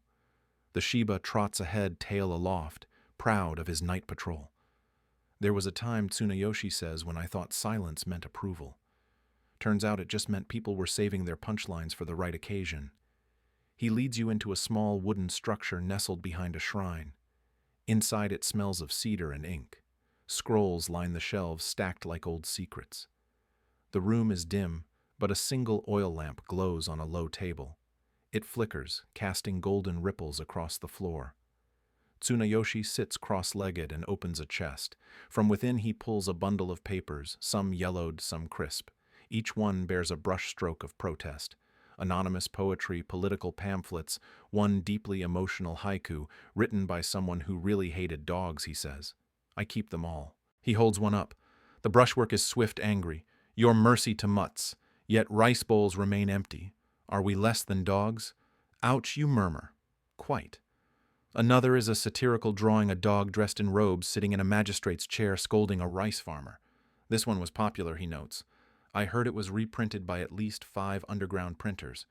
The Shiba trots ahead, tail aloft, proud of his night patrol. There was a time, Tsunayoshi says, when I thought silence meant approval. Turns out it just meant people were saving their punchlines for the right occasion. He leads you into a small wooden structure nestled behind a shrine. Inside it smells of cedar and ink. Scrolls line the shelves stacked like old secrets. The room is dim, but a single oil lamp glows on a low table. It flickers, casting golden ripples across the floor. Tsunayoshi sits cross-legged and opens a chest. From within he pulls a bundle of papers, some yellowed, some crisp. Each one bears a brushstroke of protest. Anonymous poetry, political pamphlets, one deeply emotional haiku, written by someone who really hated dogs, he says. I keep them all. He holds one up. The brushwork is swift, angry. Your mercy to mutts, yet rice bowls remain empty. Are we less than dogs? Ouch, you murmur. Quite. Another is a satirical drawing a dog dressed in robes sitting in a magistrate's chair scolding a rice farmer. This one was popular, he notes. I heard it was reprinted by at least 5 underground printers.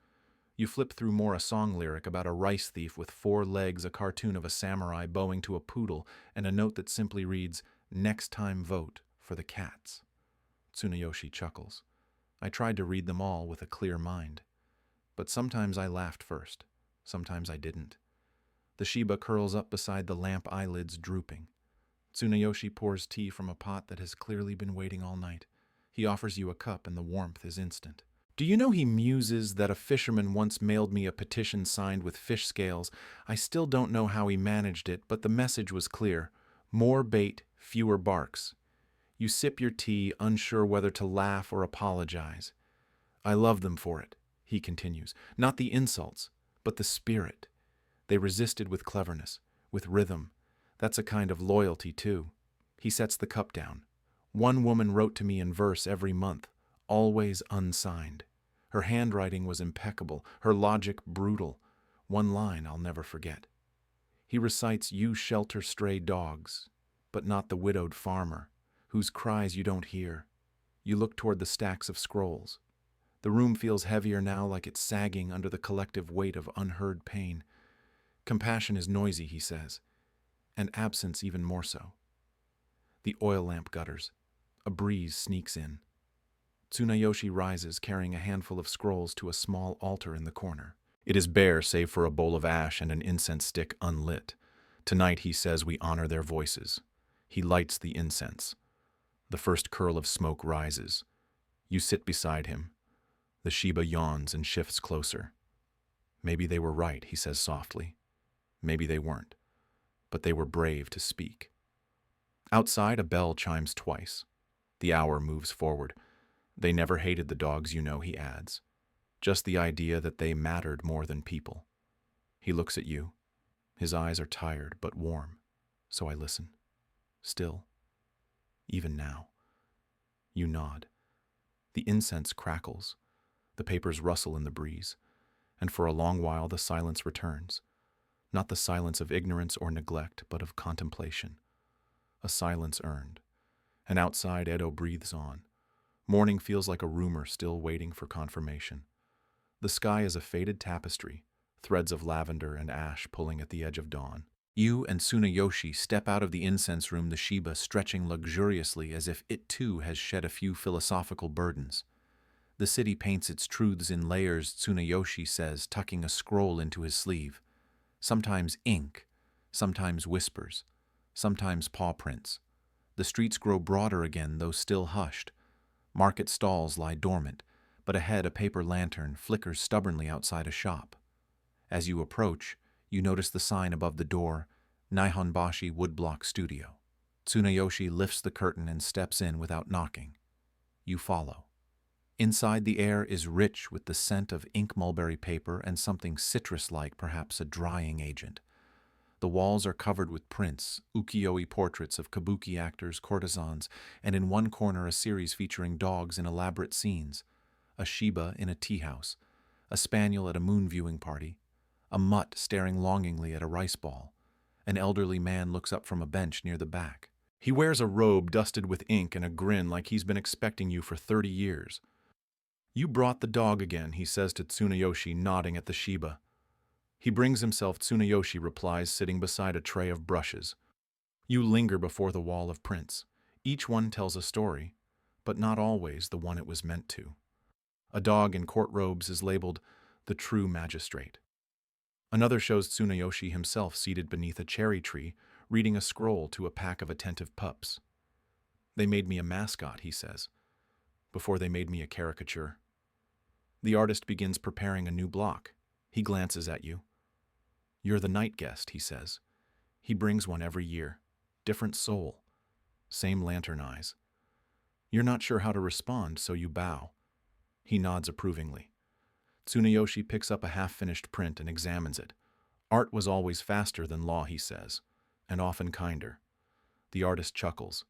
You flip through more, a song lyric about a rice thief with 4 legs, a cartoon of a samurai bowing to a poodle, and a note that simply reads, "Next time vote for the cats." Tsunayoshi chuckles. I tried to read them all with a clear mind. But sometimes I laughed first. Sometimes I didn't. The Shiba curls up beside the lamp, eyelids drooping. Tsunayoshi pours tea from a pot that has clearly been waiting all night. He offers you a cup and the warmth is instant. Do you know he muses that a fisherman once mailed me a petition signed with fish scales? I still don't know how he managed it, but the message was clear. More bait, fewer barks. You sip your tea, unsure whether to laugh or apologize. I love them for it, he continues. Not the insults, but the spirit. They resisted with cleverness, with rhythm. That's a kind of loyalty, too. He sets the cup down. One woman wrote to me in verse every month, always unsigned. Her handwriting was impeccable, her logic brutal. One line I'll never forget. He recites, "You shelter stray dogs, but not the widowed farmer, whose cries you don't hear." You look toward the stacks of scrolls. The room feels heavier now, like it's sagging under the collective weight of unheard pain. Compassion is noisy, he says, and absence even more so. The oil lamp gutters. A breeze sneaks in. Tsunayoshi rises, carrying a handful of scrolls to a small altar in the corner. It is bare save for a bowl of ash and an incense stick unlit. Tonight, he says, we honor their voices. He lights the incense. The first curl of smoke rises. You sit beside him. The Shiba yawns and shifts closer. Maybe they were right, he says softly. Maybe they weren't. But they were brave to speak. Outside, a bell chimes twice. The hour moves forward. They never hated the dogs, you know, he adds. Just the idea that they mattered more than people. He looks at you. His eyes are tired but warm. So I listen. Still. Even now. You nod. The incense crackles. The papers rustle in the breeze. And for a long while the silence returns. Not the silence of ignorance or neglect, but of contemplation. A silence earned. And outside, Edo breathes on. Morning feels like a rumor still waiting for confirmation. The sky is a faded tapestry, threads of lavender and ash pulling at the edge of dawn. You and Tsunayoshi step out of the incense room, the Shiba stretching luxuriously as if it too has shed a few philosophical burdens. The city paints its truths in layers, Tsunayoshi says, tucking a scroll into his sleeve. Sometimes ink, sometimes whispers, sometimes paw prints. The streets grow broader again, though still hushed. Market stalls lie dormant, but ahead a paper lantern flickers stubbornly outside a shop. As you approach, you notice the sign above the door, Nihonbashi Woodblock Studio. Tsunayoshi lifts the curtain and steps in without knocking. You follow. Inside, the air is rich with the scent of ink mulberry paper and something citrus-like, perhaps a drying agent. The walls are covered with prints, ukiyo-e portraits of kabuki actors, courtesans, and in one corner a series featuring dogs in elaborate scenes. A Shiba in a tea house, a spaniel at a moon viewing party, a mutt staring longingly at a rice ball. An elderly man looks up from a bench near the back. He wears a robe dusted with ink and a grin like he's been expecting you for 30 years. You brought the dog again, he says to Tsunayoshi, nodding at the Shiba. He brings himself, Tsunayoshi replies, sitting beside a tray of brushes. You linger before the wall of prints. Each one tells a story, but not always the one it was meant to. A dog in court robes is labeled the true magistrate. Another shows Tsunayoshi himself seated beneath a cherry tree, reading a scroll to a pack of attentive pups. They made me a mascot, he says, before they made me a caricature. The artist begins preparing a new block. He glances at you. You're the night guest, he says. He brings one every year. Different soul. Same lantern eyes. You're not sure how to respond, so you bow. He nods approvingly. Tsunayoshi picks up a half-finished print and examines it. Art was always faster than law, he says, and often kinder. The artist chuckles.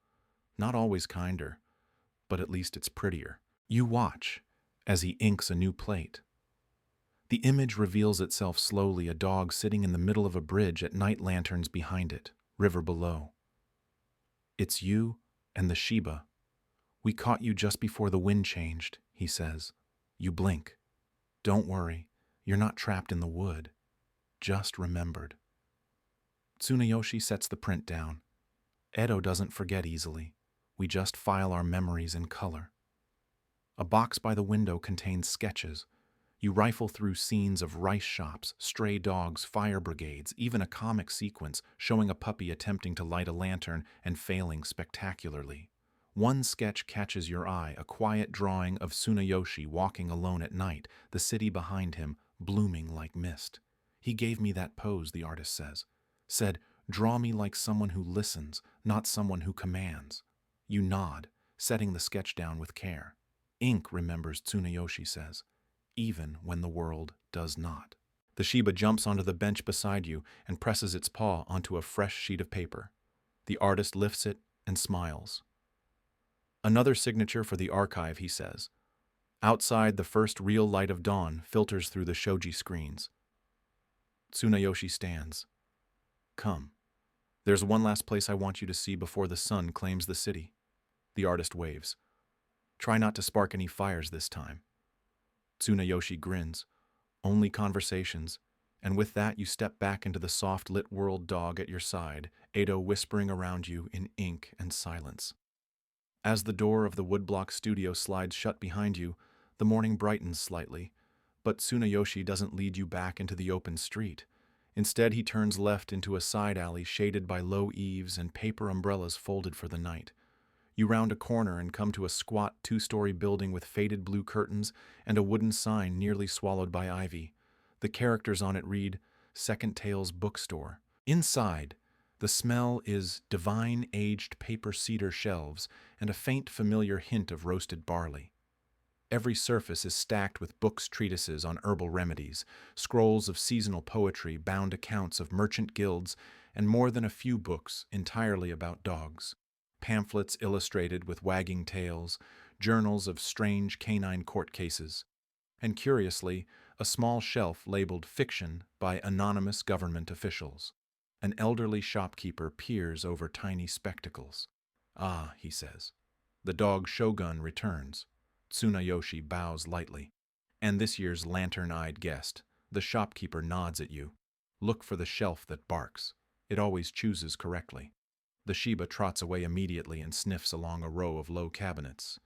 Not always kinder, but at least it's prettier. You watch as he inks a new plate. The image reveals itself slowly, a dog sitting in the middle of a bridge at night lanterns behind it, river below. It's you and the Shiba. We caught you just before the wind changed, he says. You blink. Don't worry, you're not trapped in the wood. Just remembered. Tsunayoshi sets the print down. Edo doesn't forget easily. we just file our memories in color. A box by the window contains sketches. You rifle through scenes of rice shops, stray dogs, fire brigades, even a comic sequence showing a puppy attempting to light a lantern and failing spectacularly. One sketch catches your eye, a quiet drawing of Tsunayoshi walking alone at night, the city behind him blooming like mist. He gave me that pose, the artist says. Said, draw me like someone who listens, not someone who commands. You nod, setting the sketch down with care. Ink remembers, Tsunayoshi says, even when the world does not. The Shiba jumps onto the bench beside you and presses its paw onto a fresh sheet of paper. The artist lifts it and smiles. Another signature for the archive, he says. Outside, the first real light of dawn filters through the shōji screens. Tsunayoshi stands. Come. There's one last place I want you to see before the sun claims the city. The artist waves. Try not to spark any fires this time. Tsunayoshi grins. Only conversations. And with that, you step back into the soft-lit world, dog at your side, Edo whispering around you in ink and silence. As the door of the woodblock studio slides shut behind you, the morning brightens slightly, but Tsunayoshi doesn't lead you back into the open street. Instead, he turns left into a side alley shaded by low eaves and paper umbrellas folded for the night. You round a corner and come to a squat two-story building with faded blue curtains and a wooden sign nearly swallowed by ivy. The characters on it read, Second Tales Bookstore. Inside, the smell is divine aged paper cedar shelves and a faint familiar hint of roasted barley. Every surface is stacked with books, treatises on herbal remedies, scrolls of seasonal poetry, bound accounts of merchant guilds, and more than a few books entirely about dogs. Pamphlets illustrated with wagging tails, journals of strange canine court cases, and curiously, a small shelf labeled fiction by anonymous government officials. An elderly shopkeeper peers over tiny spectacles. Ah, he says. The dog Shogun returns. Tsunayoshi bows lightly. And this year's lantern-eyed guest. The shopkeeper nods at you. Look for the shelf that barks. It always chooses correctly. The Shiba trots away immediately and sniffs along a row of low cabinets.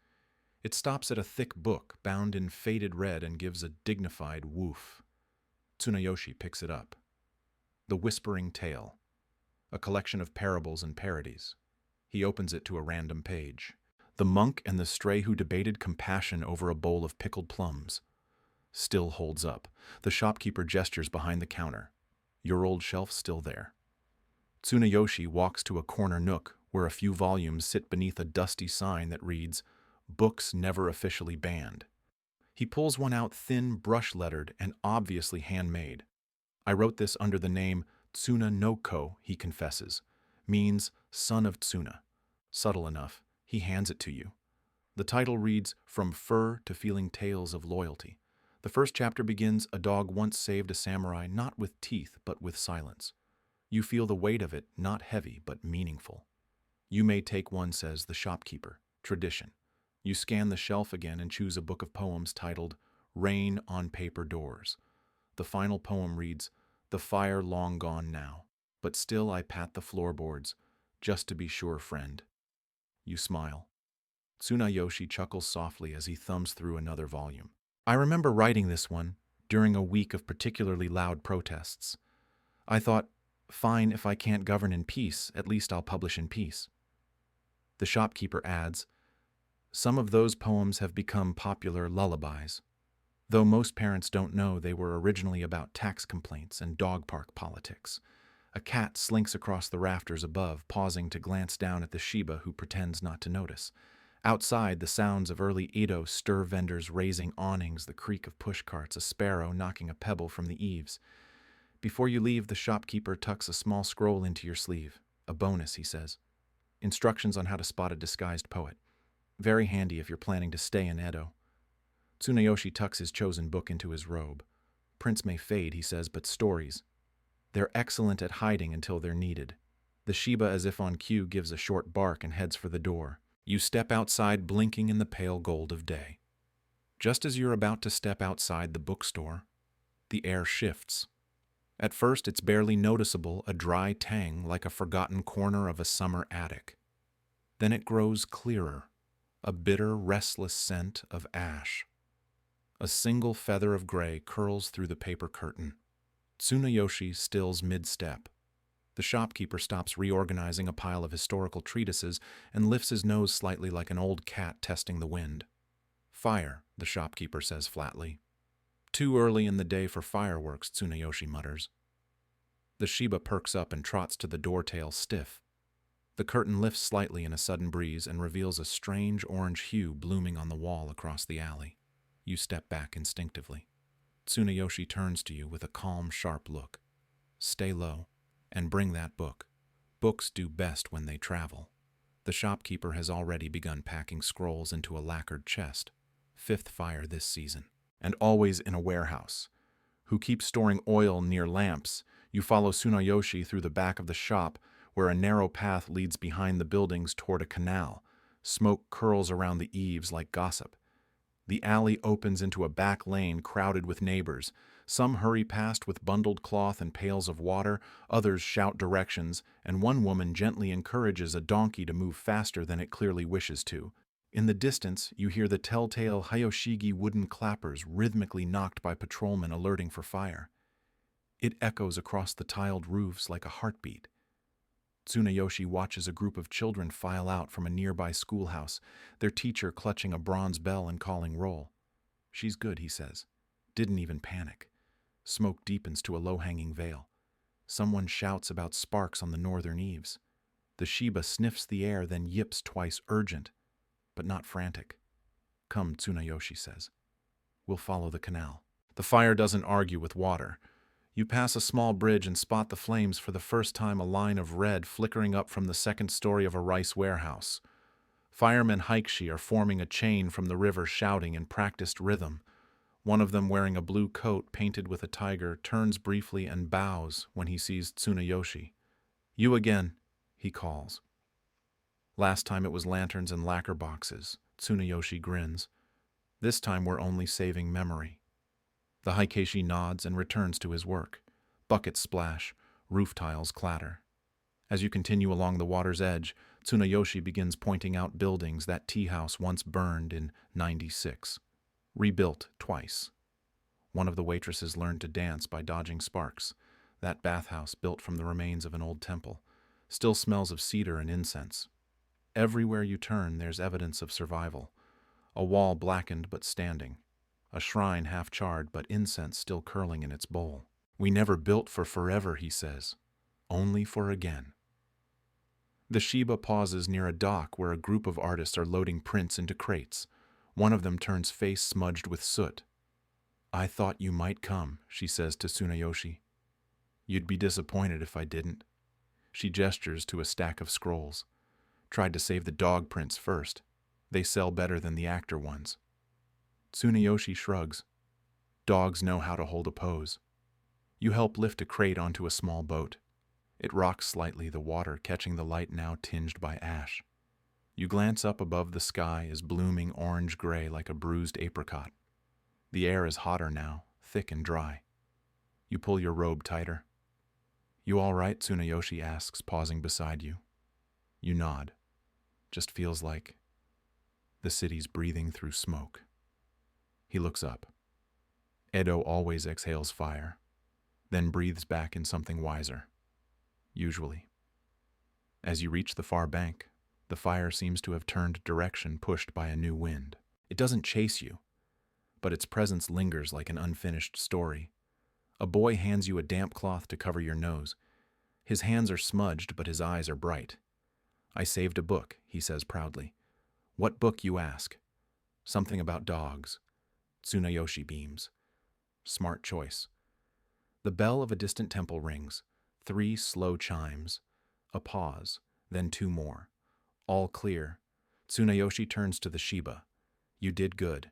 It stops at a thick book bound in faded red and gives a dignified woof. Tsunayoshi picks it up. The Whispering Tale, a collection of parables and parodies. He opens it to a random page. The monk and the stray who debated compassion over a bowl of pickled plums. Still holds up. The shopkeeper gestures behind the counter. Your old shelf's still there. Tsunayoshi walks to a corner nook where a few volumes sit beneath a dusty sign that reads, Books Never Officially Banned. He pulls one out, thin, brush-lettered, and obviously handmade. I wrote this under the name Tsuna no Ko, he confesses. Means son of Tsuna. Subtle enough, he hands it to you. The title reads, From Fur to Feeling Tales of Loyalty. The first chapter begins, a dog once saved a samurai not with teeth but with silence. You feel the weight of it, not heavy but meaningful. You may take one, says the shopkeeper. Tradition. You scan the shelf again and choose a book of poems titled Rain on Paper Doors. The final poem reads, The fire long gone now, but still I pat the floorboards, just to be sure, friend. You smile. Tsunayoshi chuckles softly as he thumbs through another volume. I remember writing this one during a week of particularly loud protests. I thought, fine, if I can't govern in peace, at least I'll publish in peace. The shopkeeper adds, Some of those poems have become popular lullabies. Though most parents don't know, they were originally about tax complaints and dog park politics. A cat slinks across the rafters above, pausing to glance down at the Shiba who pretends not to notice. Outside, the sounds of early Edo stir vendors raising awnings, the creak of pushcarts, a sparrow knocking a pebble from the eaves. Before you leave, the shopkeeper tucks a small scroll into your sleeve. A bonus, he says. Instructions on how to spot a disguised poet. Very handy if you're planning to stay in Edo. Tsunayoshi tucks his chosen book into his robe. Prints may fade, he says, but stories. They're excellent at hiding until they're needed. The Shiba, as if on cue, gives a short bark and heads for the door. You step outside, blinking in the pale gold of day. Just as you're about to step outside the bookstore, the air shifts. At first, it's barely noticeable, a dry tang like a forgotten corner of a summer attic. Then it grows clearer, a bitter, restless scent of ash. A single feather of gray curls through the paper curtain. Tsunayoshi stills mid-step. The shopkeeper stops reorganizing a pile of historical treatises and lifts his nose slightly like an old cat testing the wind. Fire, the shopkeeper says flatly. Too early in the day for fireworks, Tsunayoshi mutters. The Shiba perks up and trots to the door-tail stiff. The curtain lifts slightly in a sudden breeze and reveals a strange orange hue blooming on the wall across the alley. You step back instinctively. Tsunayoshi turns to you with a calm, sharp look. Stay low, and bring that book. Books do best when they travel. The shopkeeper has already begun packing scrolls into a lacquered chest. 5th fire this season. And always in a warehouse. Who keeps storing oil near lamps. You follow Tsunayoshi through the back of the shop, where a narrow path leads behind the buildings toward a canal. Smoke curls around the eaves like gossip. The alley opens into a back lane crowded with neighbors. Some hurry past with bundled cloth and pails of water, others shout directions, and one woman gently encourages a donkey to move faster than it clearly wishes to. In the distance, you hear the telltale Hayoshigi wooden clappers rhythmically knocked by patrolmen alerting for fire. It echoes across the tiled roofs like a heartbeat. Tsunayoshi watches a group of children file out from a nearby schoolhouse, their teacher clutching a bronze bell and calling roll. She's good, he says. Didn't even panic. Smoke deepens to a low-hanging veil. Someone shouts about sparks on the northern eaves. The Shiba sniffs the air, then yips twice, urgent, but not frantic. Come, Tsunayoshi says. We'll follow the canal. The fire doesn't argue with water. You pass a small bridge and spot the flames for the first time, a line of red flickering up from the second story of a rice warehouse. Firemen Haikushi are forming a chain from the river, shouting in practiced rhythm. One of them, wearing a blue coat painted with a tiger, turns briefly and bows when he sees Tsunayoshi. You again, he calls. Last time it was lanterns and lacquer boxes. Tsunayoshi grins. This time we're only saving memory. The Haikushi nods and returns to his work. Buckets splash, roof tiles clatter. As you continue along the water's edge, Tsunayoshi begins pointing out buildings. That tea house once burned in '96. Rebuilt twice. One of the waitresses learned to dance by dodging sparks. That bathhouse, built from the remains of an old temple, still smells of cedar and incense. Everywhere you turn, there's evidence of survival. A wall blackened but standing. A shrine half charred but incense still curling in its bowl. We never built for forever, he says. Only for again. The Shiba pauses near a dock where a group of artists are loading prints into crates. One of them turns face smudged with soot. I thought you might come, she says to Tsunayoshi. You'd be disappointed if I didn't. She gestures to a stack of scrolls. Tried to save the dog prints first. They sell better than the actor ones. Tsunayoshi shrugs. Dogs know how to hold a pose. You help lift a crate onto a small boat. It rocks slightly, the water catching the light now tinged by ash. You glance up above. The sky is blooming orange-gray like a bruised apricot. The air is hotter now, thick and dry. You pull your robe tighter. You all right? Tsunayoshi asks, pausing beside you. You nod. Just feels like the city's breathing through smoke. He looks up. Edo always exhales fire, then breathes back in something wiser. Usually. As you reach the far bank, the fire seems to have turned direction, pushed by a new wind. It doesn't chase you, but its presence lingers like an unfinished story. A boy hands you a damp cloth to cover your nose. His hands are smudged, but his eyes are bright. I saved a book, he says proudly. What book, you ask? Something about dogs. Tsunayoshi beams. Smart choice. The bell of a distant temple rings. 3 slow chimes. A pause, then 2 more. All clear. Tsunayoshi turns to the Shiba. You did good.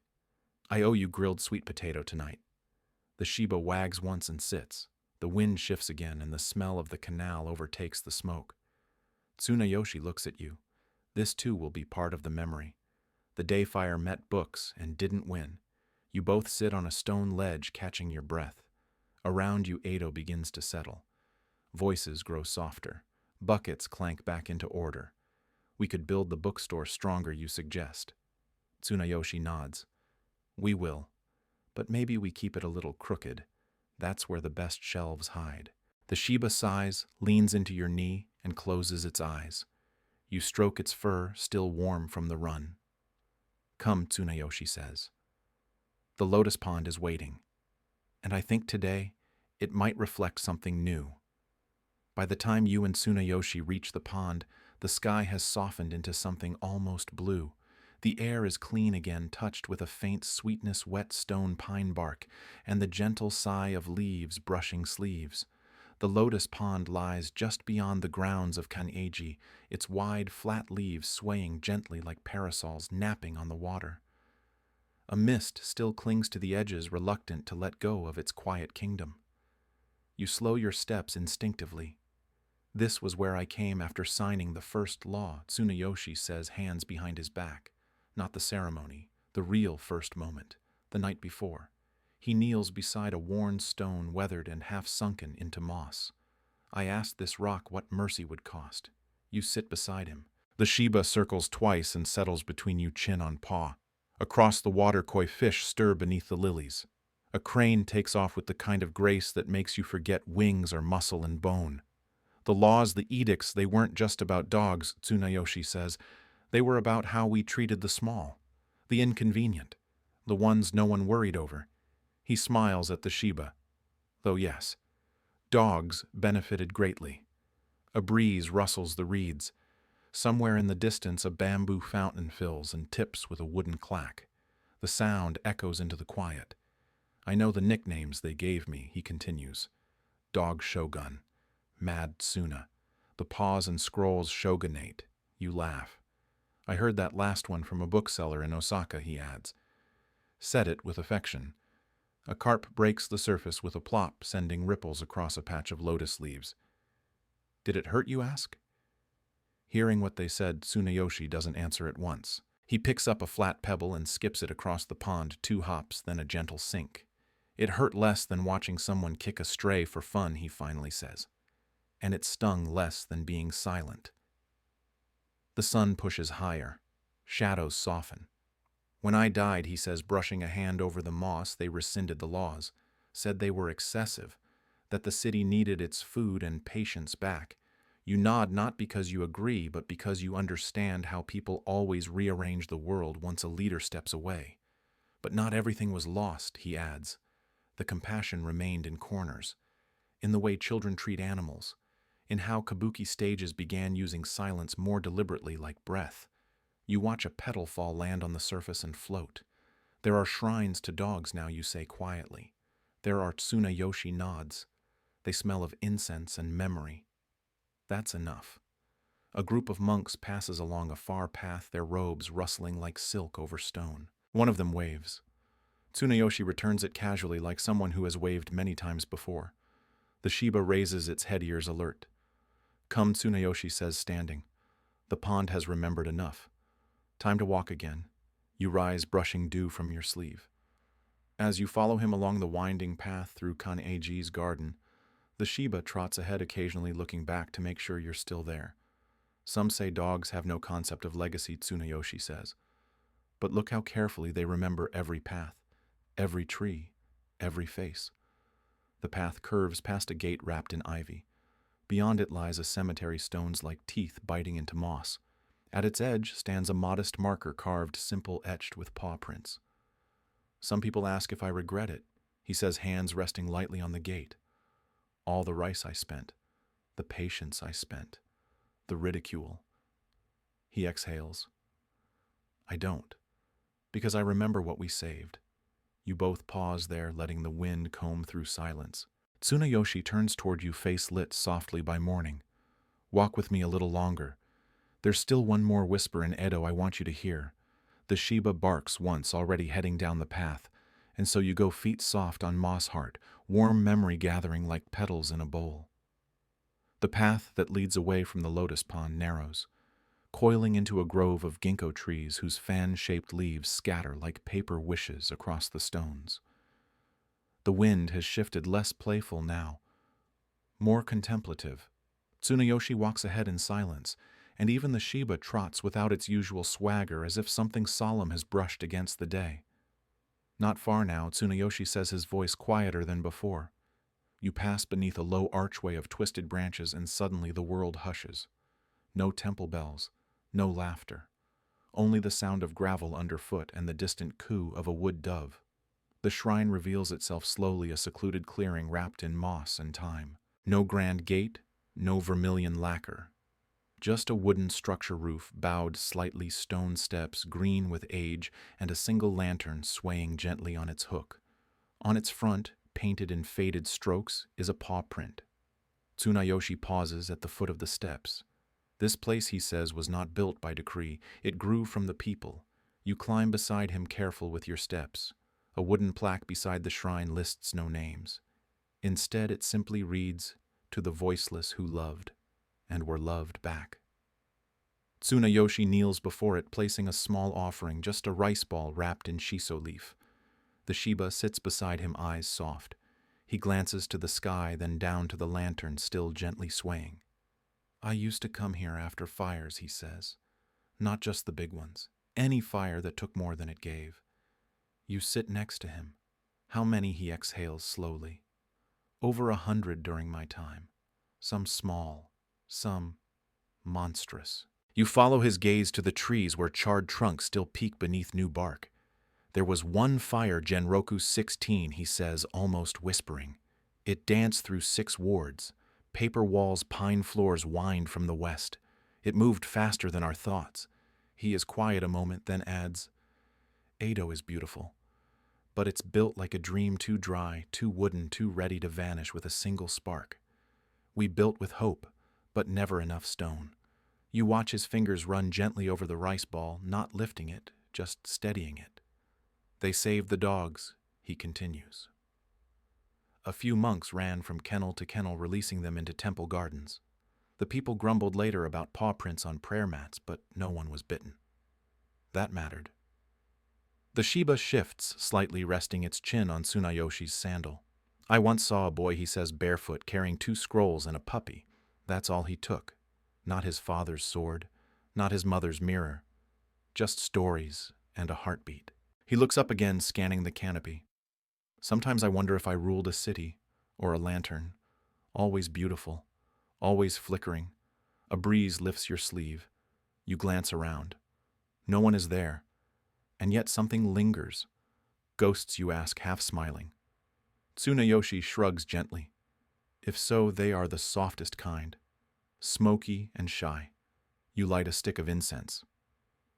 I owe you grilled sweet potato tonight. The Shiba wags once and sits. The wind shifts again, and the smell of the canal overtakes the smoke. Tsunayoshi looks at you. This too will be part of the memory. The day fire met books and didn't win. You both sit on a stone ledge, catching your breath. Around you, Edo begins to settle. Voices grow softer. Buckets clank back into order. We could build the bookstore stronger, you suggest. Tsunayoshi nods. We will. But maybe we keep it a little crooked. That's where the best shelves hide. The Shiba sighs, leans into your knee, and closes its eyes. You stroke its fur, still warm from the run. Come, Tsunayoshi says. The lotus pond is waiting. And I think today, it might reflect something new. By the time you and Tsunayoshi reach the pond, the sky has softened into something almost blue. The air is clean again, touched with a faint sweetness, wet stone pine bark, and the gentle sigh of leaves brushing sleeves. The lotus pond lies just beyond the grounds of Kaneiji, its wide, flat leaves swaying gently like parasols napping on the water. A mist still clings to the edges, reluctant to let go of its quiet kingdom. You slow your steps instinctively. This was where I came after signing the first law, Tsunayoshi says, hands behind his back. Not the ceremony, the real first moment, the night before. He kneels beside a worn stone, weathered and half sunken into moss. I asked this rock what mercy would cost. You sit beside him. The Shiba circles twice and settles between you, chin on paw. Across the water, koi fish stir beneath the lilies. A crane takes off with the kind of grace that makes you forget wings are muscle and bone. The laws, the edicts, they weren't just about dogs, Tsunayoshi says. They were about how we treated the small, the inconvenient, the ones no one worried over. He smiles at the Shiba. Though yes, dogs benefited greatly. A breeze rustles the reeds. Somewhere in the distance a bamboo fountain fills and tips with a wooden clack. The sound echoes into the quiet. I know the nicknames they gave me, he continues. Dog Shogun, Mad Tsuna, the paws and scrolls shogunate. You laugh. I heard that last one from a bookseller in Osaka, he adds. Said it with affection. A carp breaks the surface with a plop, sending ripples across a patch of lotus leaves. Did it hurt, you ask? Hearing what they said, Tsunayoshi doesn't answer at once. He picks up a flat pebble and skips it across the pond, 2 hops, then a gentle sink. It hurt less than watching someone kick a stray for fun, he finally says. And it stung less than being silent. The sun pushes higher. Shadows soften. When I died, he says, brushing a hand over the moss, they rescinded the laws, said they were excessive, that the city needed its food and patience back. You nod not because you agree, but because you understand how people always rearrange the world once a leader steps away. But not everything was lost, he adds. The compassion remained in corners, in the way children treat animals, in how kabuki stages began using silence more deliberately like breath. You watch a petal fall, land on the surface and float. There are shrines to dogs now, you say quietly. There are Tsunayoshi nods. They smell of incense and memory. That's enough. A group of monks passes along a far path, their robes rustling like silk over stone. One of them waves. Tsunayoshi returns it casually, like someone who has waved many times before. The Shiba raises its head ears alert. Come, Tsunayoshi says, standing. The pond has remembered enough. Time to walk again. You rise, brushing dew from your sleeve. As you follow him along the winding path through Kaneiji's garden, the Shiba trots ahead, occasionally looking back to make sure you're still there. Some say dogs have no concept of legacy, Tsunayoshi says. But look how carefully they remember every path, every tree, every face. The path curves past a gate wrapped in ivy. Beyond it lies a cemetery, stones like teeth biting into moss. At its edge stands a modest marker carved, simple, etched with paw prints. Some people ask if I regret it, he says, hands resting lightly on the gate. All the rice I spent, the patience I spent, the ridicule. He exhales. I don't, because I remember what we saved. You both pause there, letting the wind comb through silence. Tsunayoshi turns toward you, face lit softly by morning. Walk with me a little longer. There's still one more whisper in Edo I want you to hear. The Shiba barks once, already heading down the path, and so you go feet soft on moss heart, warm memory gathering like petals in a bowl. The path that leads away from the lotus pond narrows, coiling into a grove of ginkgo trees whose fan-shaped leaves scatter like paper wishes across the stones. The wind has shifted, less playful now, more contemplative. Tsunayoshi walks ahead in silence, and even the Shiba trots without its usual swagger as if something solemn has brushed against the day. Not far now, Tsunayoshi says, his voice quieter than before. You pass beneath a low archway of twisted branches and suddenly the world hushes. No temple bells, no laughter. Only the sound of gravel underfoot and the distant coo of a wood dove. The shrine reveals itself slowly, a secluded clearing wrapped in moss and time. No grand gate, no vermilion lacquer. Just a wooden structure roof, bowed slightly, stone steps, green with age, and a single lantern swaying gently on its hook. On its front, painted in faded strokes, is a paw print. Tsunayoshi pauses at the foot of the steps. This place, he says, was not built by decree. It grew from the people. You climb beside him, careful with your steps. A wooden plaque beside the shrine lists no names. Instead, it simply reads, "To the voiceless who loved, and were loved back." Tsunayoshi kneels before it, placing a small offering, just a rice ball wrapped in shiso leaf. The Shiba sits beside him, eyes soft. He glances to the sky, then down to the lantern still gently swaying. I used to come here after fires, he says. Not just the big ones. Any fire that took more than it gave. You sit next to him. How many, he exhales slowly. Over 100 during my time. Some small, some monstrous. You follow his gaze to the trees where charred trunks still peek beneath new bark. There was one fire, Genroku 16, he says, almost whispering. It danced through 6 wards. Paper walls, pine floors whined from the west. It moved faster than our thoughts. He is quiet a moment, then adds, Edo is beautiful, but it's built like a dream, too dry, too wooden, too ready to vanish with a single spark. We built with hope, but never enough stone. You watch his fingers run gently over the rice ball, not lifting it, just steadying it. They saved the dogs, he continues. A few monks ran from kennel to kennel, releasing them into temple gardens. The people grumbled later about paw prints on prayer mats, but no one was bitten. That mattered. The Shiba shifts, slightly resting its chin on Tsunayoshi's sandal. I once saw a boy, he says, barefoot, carrying 2 scrolls and a puppy. That's all he took. Not his father's sword, not his mother's mirror. Just stories and a heartbeat. He looks up again, scanning the canopy. Sometimes I wonder if I ruled a city, or a lantern. Always beautiful, always flickering. A breeze lifts your sleeve. You glance around. No one is there, and yet something lingers. Ghosts, you ask, half smiling. Tsunayoshi shrugs gently. If so, they are the softest kind. Smoky and shy. You light a stick of incense.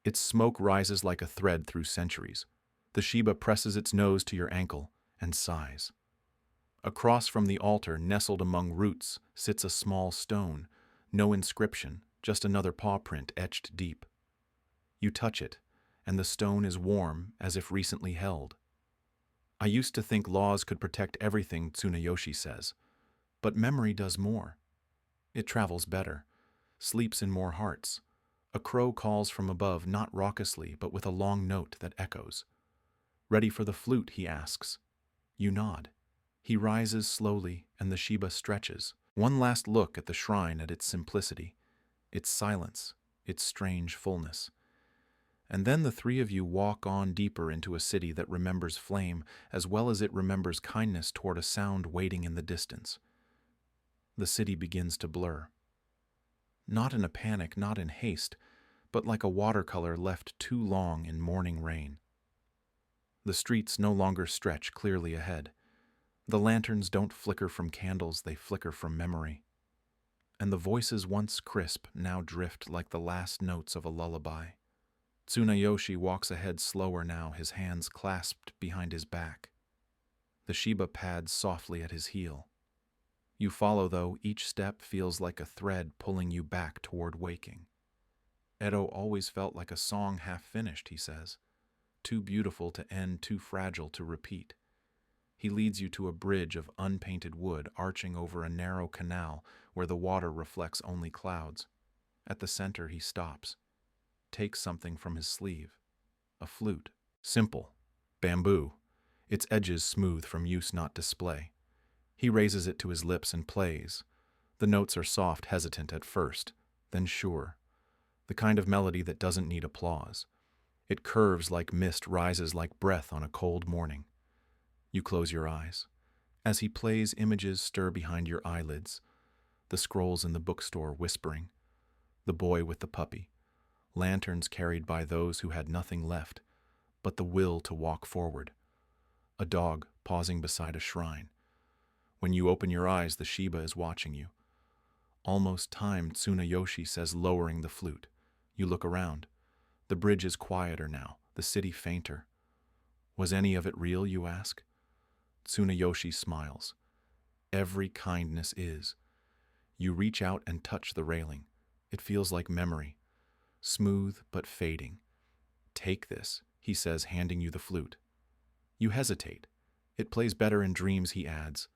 Its smoke rises like a thread through centuries. The Shiba presses its nose to your ankle and sighs. Across from the altar, nestled among roots, sits a small stone. No inscription, just another paw print etched deep. You touch it, and the stone is warm, as if recently held. I used to think laws could protect everything, Tsunayoshi says. But memory does more. It travels better, sleeps in more hearts. A crow calls from above, not raucously, but with a long note that echoes. Ready for the flute, he asks. You nod. He rises slowly, and the Shiba stretches. One last look at the shrine, at its simplicity, its silence, its strange fullness. And then the 3 of you walk on deeper into a city that remembers flame, as well as it remembers kindness toward a sound waiting in the distance. The city begins to blur. Not in a panic, not in haste, but like a watercolor left too long in morning rain. The streets no longer stretch clearly ahead. The lanterns don't flicker from candles, they flicker from memory. And the voices once crisp now drift like the last notes of a lullaby. Tsunayoshi walks ahead slower now, his hands clasped behind his back. The Shiba pads softly at his heel. You follow, though, each step feels like a thread pulling you back toward waking. Edo always felt like a song half finished, he says. Too beautiful to end, too fragile to repeat. He leads you to a bridge of unpainted wood arching over a narrow canal where the water reflects only clouds. At the center, he stops. Takes something from his sleeve. A flute. Simple. Bamboo. Its edges smooth from use, not display. He raises it to his lips and plays. The notes are soft, hesitant at first, then sure. The kind of melody that doesn't need applause. It curves like mist, rises like breath on a cold morning. You close your eyes. As he plays, images stir behind your eyelids. The scrolls in the bookstore whispering. The boy with the puppy. Lanterns carried by those who had nothing left but the will to walk forward. A dog pausing beside a shrine. When you open your eyes, the Shiba is watching you. Almost time, Tsunayoshi says, lowering the flute. You look around. The bridge is quieter now, the city fainter. Was any of it real, you ask? Tsunayoshi smiles. Every kindness is. You reach out and touch the railing. It feels like memory. Smooth but fading. Take this, he says, handing you the flute. You hesitate. It plays better in dreams, he adds.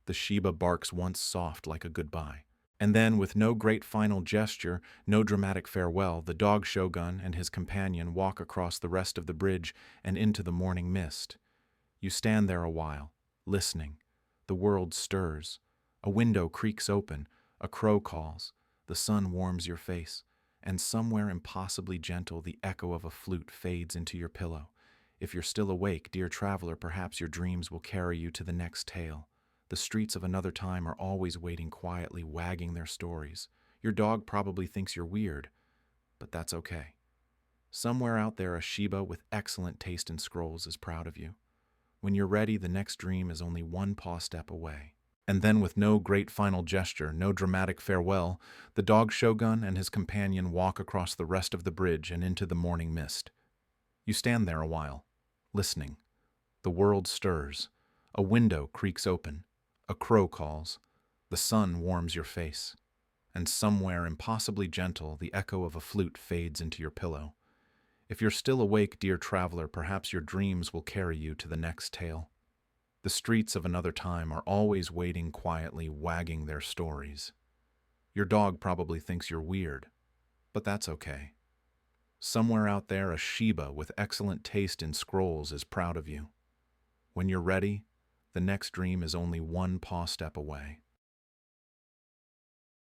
The Shiba barks once soft like a goodbye. And then, with no great final gesture, no dramatic farewell, the dog shogun and his companion walk across the rest of the bridge and into the morning mist. You stand there a while, listening. The world stirs. A window creaks open. A crow calls. The sun warms your face. And somewhere impossibly gentle, the echo of a flute fades into your pillow. If you're still awake, dear traveler, perhaps your dreams will carry you to the next tale. The streets of another time are always waiting quietly, wagging their stories. Your dog probably thinks you're weird, but that's okay. Somewhere out there, a Shiba with excellent taste in scrolls is proud of you. When you're ready, the next dream is only one paw step away. And then, with no great final gesture, no dramatic farewell, the dog shogun and his companion walk across the rest of the bridge and into the morning mist. You stand there a while, listening. The world stirs. A window creaks open. A crow calls. The sun warms your face. And somewhere impossibly gentle, the echo of a flute fades into your pillow. If you're still awake, dear traveler, perhaps your dreams will carry you to the next tale. The streets of another time are always waiting quietly, wagging their stories. Your dog probably thinks you're weird, but that's okay. Somewhere out there, a Shiba with excellent taste in scrolls is proud of you. When you're ready, the next dream is only one paw step away.